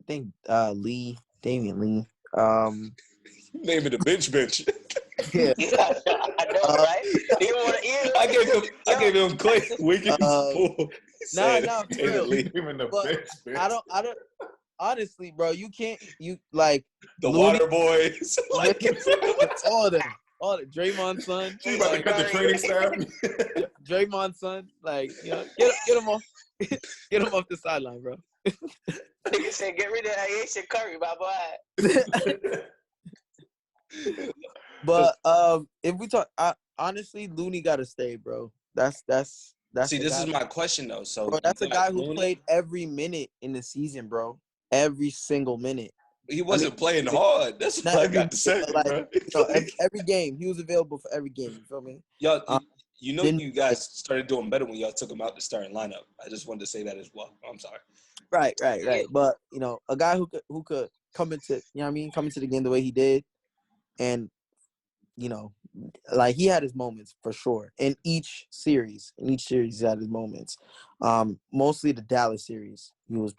think Damian Lee. Name it a bench. Yeah. I know, right? You want to hear? I gave him Clay, Wiggins, Poole. Nah, But I don't. Honestly, bro, you can't. You like the Water Boys. Like, all that. Draymond's son. She's about to cut the training staff. Draymond's son. Like, you know, get him off. Get him off the sideline, bro. Nigga said, get rid of Ayesha Curry, my boy. But if we talk, honestly, Looney got to stay, bro. That's. See, this is my question though. So, bro, that's a guy who played every minute in the season, bro. Every single minute. He wasn't playing hard. That's what I got to say, like, bro. You know, every game, he was available for every game. You feel me? Y'all, you know, you guys started doing better when y'all took him out the starting lineup. I just wanted to say that as well. I'm sorry. Right. But you know, a guy who could come into, you know what I mean, come into the game the way he did, and you know, like he had his moments for sure. In each series, he had his moments. Mostly the Dallas series, he was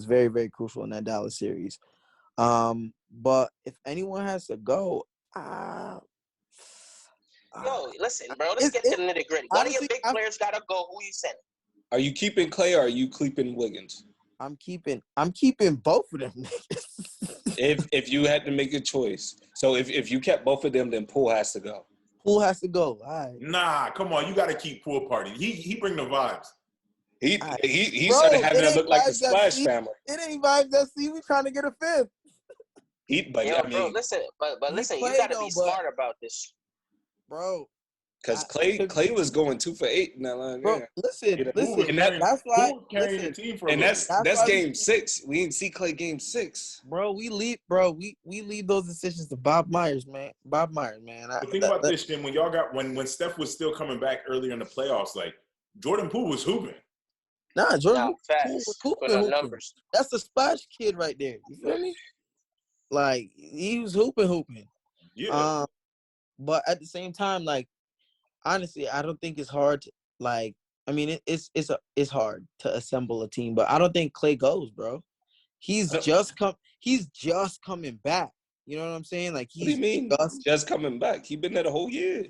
very, very crucial in that Dallas series. But if anyone has to go, yo, listen, bro. Let's get to the nitty gritty. One of your big players gotta go. Who you sending? Are you keeping Clay or are you keeping Wiggins? I'm keeping both of them niggas. If you had to make a choice, so if you kept both of them, then Poole has to go. Poole has to go. All right. Nah, come on, you got to keep Poole party. He bring the vibes. He All right. he Bro, started having it it ain't look like the vibes Splash FC. family. It ain't vibes FC. We trying to get a fifth. But Yo, I bro, mean, listen, but He listen, you played got to though, be but smart about this. bro, because I- Clay was going 2 for 8 in that line. bro, Yeah. listen, You know, Poole was listen. that- carrying, That's why. Poole carrying the Listen, team for a and little that's bit. that's why game 6. We didn't see Clay game 6. bro. We leave those decisions to Bob Myers, man. Bob Myers, man. But think about this, Jim. When y'all got when Steph was still coming back earlier in the playoffs, like Jordan Poole was hooping. Nah, Jordan Nah, Poole facts. was For the hooping. numbers. That's the Splash kid right there. You feel me? Like he was hooping. Yeah. But at the same time, like honestly, I don't think it's hard. Like, I mean, it's hard to assemble a team, but I don't think Clay goes, bro. He's just coming back. You know what I'm saying? Like, What do you mean? just Just coming back. He been there the whole year.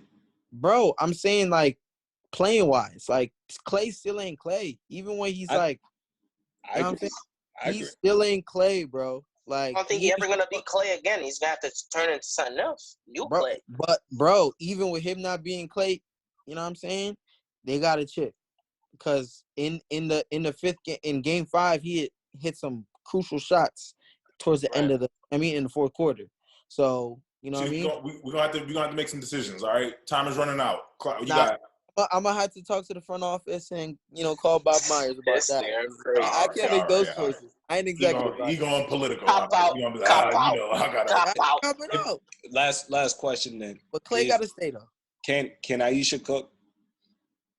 bro. I'm saying like playing wise, like Clay still ain't Clay. Even when he's like, I you know what I'm agree. saying? I He agree. still ain't Clay, bro. Like, I don't think he he's ain't ever gonna be Clay again. He's gonna have to turn into something else. New bro, Clay. but bro, even with him not being Clay, you know what I'm saying? They got to chip because in the fifth game, in game 5, he hit some crucial shots towards the end of in the fourth quarter. So you know what I mean? We're gonna have to make some decisions. All right, time is running out. You Nah, got. I'm gonna have to talk to the front office and call Bob Myers about This that. thing crazy. I can't make those All right. choices. I ain't executive. He going political. Cop out. He gonna be Cop out. you know, I gotta. Cop out. Coming out. Last question then. But Clay got to stay though. Can Aisha cook?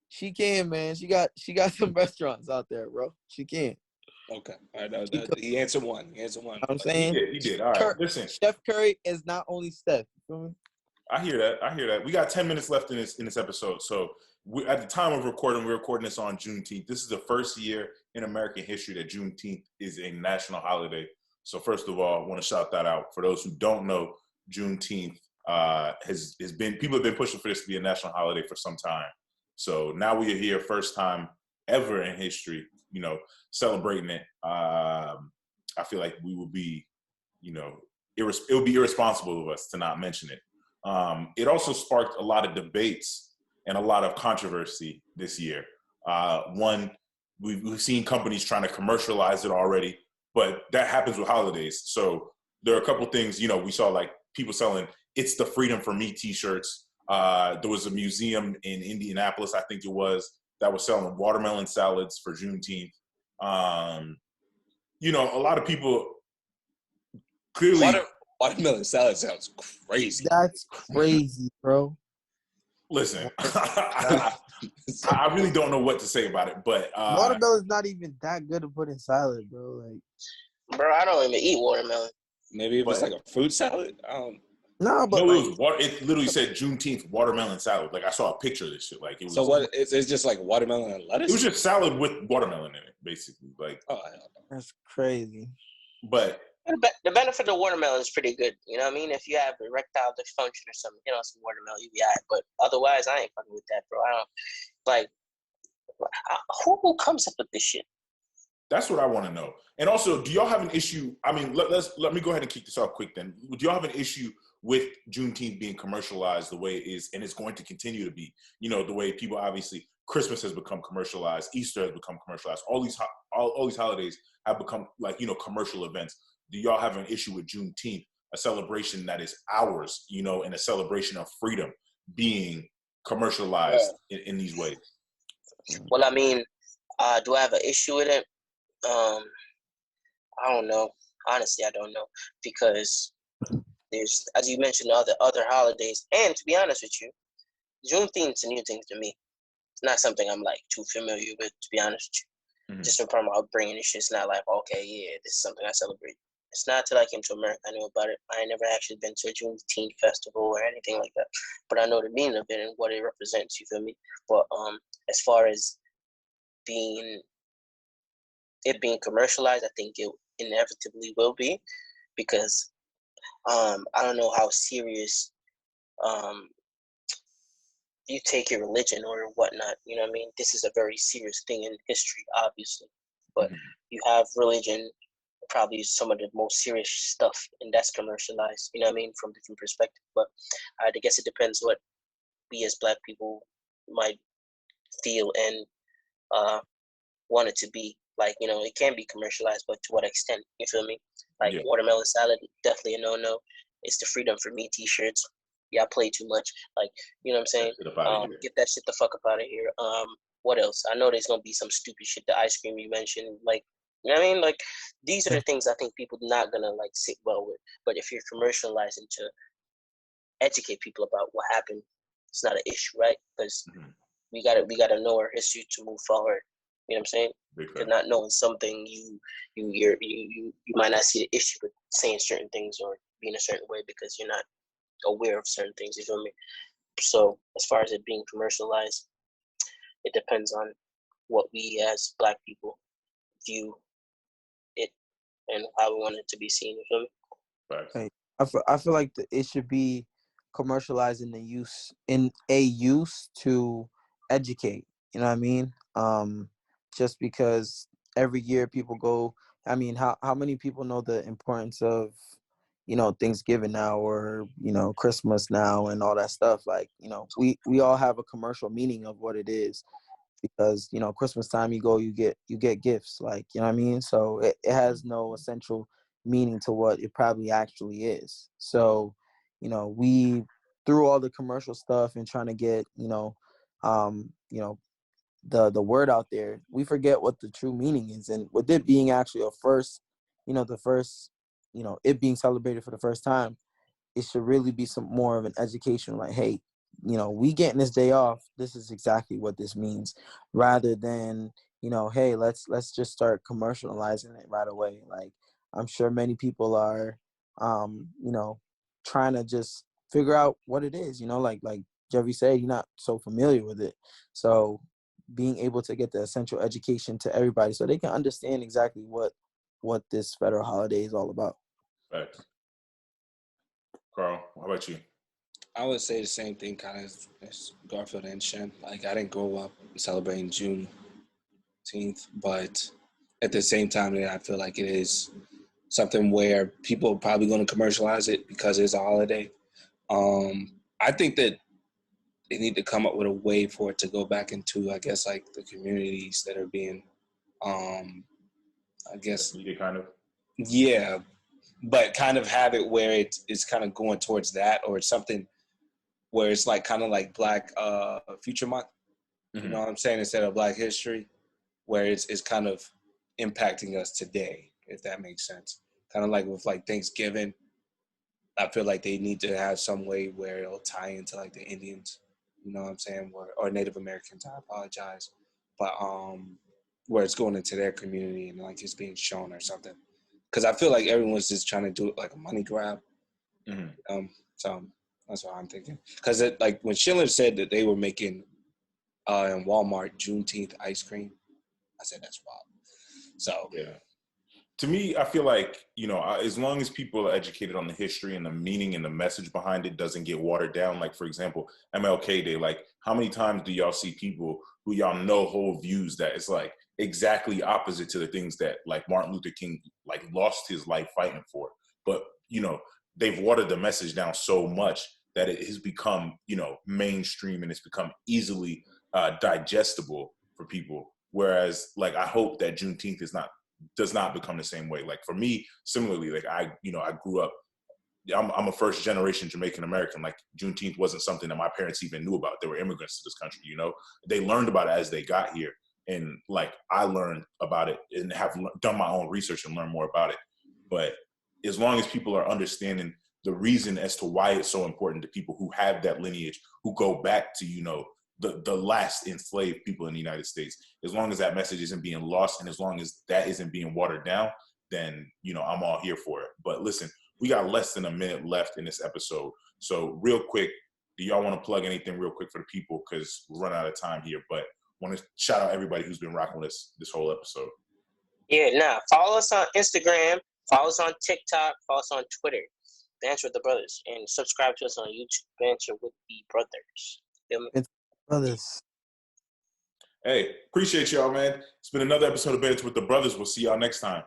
She can, man. She got some restaurants out there, bro. She can. Okay. All right. He answered one. He answered one. You know what I'm saying? He did. All right. Listen. Chef Curry is not only Steph. You feel me? I hear that. We got 10 minutes left in this episode. So at the time of recording, we're recording this on Juneteenth. This is the first year in American history that Juneteenth is a national holiday. So first of all, I want to shout that out. For those who don't know, Juneteenth has been, people have been pushing for this to be a national holiday for some time. So now we are here, first time ever in history, you know, celebrating it. I feel like we would be, you know, it would be irresponsible of us to not mention it. It also sparked a lot of debates and a lot of controversy this year. One, we've seen companies trying to commercialize it already, but that happens with holidays. So there are a couple things, you know, we saw like people selling "It's the Freedom for Me" t-shirts. There was a museum in Indianapolis, I think it was, that was selling watermelon salads for Juneteenth. You know, a lot of people clearly... Watermelon salad sounds crazy. That's crazy, bro. Listen, I really don't know what to say about it, but... watermelon's not even that good to put in salad, bro. Like, bro, I don't even eat watermelon. Maybe if it's like a fruit salad? No, but no, it was it literally said Juneteenth watermelon salad. Like I saw a picture of this shit. Like it was. So what? It's just like watermelon and lettuce. It was just salad with watermelon in it, basically. Like that's crazy. But the benefit of watermelon is pretty good. You know what I mean? If you have erectile dysfunction or something, you know, some watermelon, you be alright. But otherwise, I ain't fucking with that, bro. I don't like. Who comes up with this shit? That's what I want to know. And also, do y'all have an issue? I mean, let me go ahead and kick this off quick. Then, do y'all have an issue with Juneteenth being commercialized the way it is, and it's going to continue to be? You know, the way people obviously Christmas has become commercialized, Easter has become commercialized. All these holidays have become like, you know, commercial events. Do y'all have an issue with Juneteenth, a celebration that is ours, you know, and a celebration of freedom being commercialized in these ways? Well, I mean, do I have an issue with it? I don't know. Honestly, I don't know, because there's, as you mentioned, other holidays, and to be honest with you, Juneteenth's a new thing to me. It's not something I'm like too familiar with, to be honest with you. Mm-hmm. Just from my upbringing, it's just not like, okay, yeah, this is something I celebrate. It's not till I came to America I knew about it. I ain't never actually been to a Juneteenth festival or anything like that, but I know the meaning of it and what it represents. You feel me? But as far as being commercialized, I think it inevitably will be, because I don't know how serious you take your religion or whatnot. You know what I mean? This is a very serious thing in history, obviously. But you have religion probably some of the most serious stuff, and that's commercialized. You know what I mean, from different perspectives. But I guess it depends what we as Black people might feel and want it to be. Like, you know, it can be commercialized, but to what extent? You feel me? Like watermelon salad, definitely a no-no. It's the Freedom for Me T-shirts. Yeah, I play too much. Like, you know what I'm saying? Get that shit the fuck up out of here. What else? I know there's gonna be some stupid shit. The ice cream you mentioned, like, you know what I mean? Like, these are the things I think people not gonna like sit well with. But if you're commercializing to educate people about what happened, it's not an issue, right? Because we gotta know our history to move forward. You know what I'm saying? Because not knowing something, you might not see the issue with saying certain things or being a certain way because you're not aware of certain things. You feel me? So as far as it being commercialized, it depends on what we as Black people view it and how we want it to be seen. You feel me? Right. I feel like it should be commercialized in a use to educate. You know what I mean? Just because every year people go. I mean, how many people know the importance of, you know, Thanksgiving now, or, you know, Christmas now and all that stuff? Like, you know, we all have a commercial meaning of what it is, because, you know, Christmas time you get gifts, like, you know what I mean? So it has no essential meaning to what it probably actually is. So, you know, we, through all the commercial stuff and trying to get, you know, the word out there, we forget what the true meaning is. And with it being actually it being celebrated for the first time, it should really be some more of an education, like, hey, you know, we getting this day off, this is exactly what this means, rather than, you know, hey, let's just start commercializing it right away. Like, I'm sure many people are you know, trying to just figure out what it is, you know, like Jeffrey said, you're not so familiar with it. So being able to get the essential education to everybody so they can understand exactly what this federal holiday is all about. Right. Carl, how about you? I would say the same thing kind of as Garfield and Shen. Like, I didn't grow up celebrating Juneteenth, but at the same time, I feel like it is something where people are probably going to commercialize it because it's a holiday. I think that they need to come up with a way for it to go back into, I guess, like the communities that are being, I guess, kind of. Yeah, but kind of have it where it's kind of going towards that, or it's something where it's like kind of like Black Future Month. You know what I'm saying? Instead of Black History, where it's kind of impacting us today, if that makes sense. Kind of like with like Thanksgiving, I feel like they need to have some way where it'll tie into like the Indians, you know what I'm saying, or Native Americans. I apologize, but where it's going into their community and like it's being shown or something. Because I feel like everyone's just trying to do it like a money grab. So that's what I'm thinking. Because like when Schindler said that they were making in Walmart Juneteenth ice cream, I said that's wild. So yeah. To me, I feel like, you know, as long as people are educated on the history and the meaning and the message behind it doesn't get watered down. Like, for example, MLK Day, like, how many times do y'all see people who y'all know hold views that it's like exactly opposite to the things that like Martin Luther King, like, lost his life fighting for? But, you know, they've watered the message down so much that it has become, you know, mainstream and it's become easily digestible for people. Whereas, like, I hope that Juneteenth does not become the same way. Like, for me, similarly, like, I grew up, I'm a first generation Jamaican American. Like, Juneteenth wasn't something that my parents even knew about. They were immigrants to this country, you know? They learned about it as they got here. And like, I learned about it and have done my own research and learned more about it. But as long as people are understanding the reason as to why it's so important to people who have that lineage, who go back to, you know, the last enslaved people in the United States, as long as that message isn't being lost and as long as that isn't being watered down, then, you know, I'm all here for it. But listen, we got less than a minute left in this episode. So real quick, do y'all want to plug anything real quick for the people? Because we're running out of time here, but want to shout out everybody who's been rocking with us this whole episode. Yeah, follow us on Instagram, follow us on TikTok, follow us on Twitter, Banter with the Brothers, and subscribe to us on YouTube, Banter with the Brothers. Feel me? Brothers. Hey, appreciate y'all, man. It's been another episode of Banter with the Brothers. We'll see y'all next time.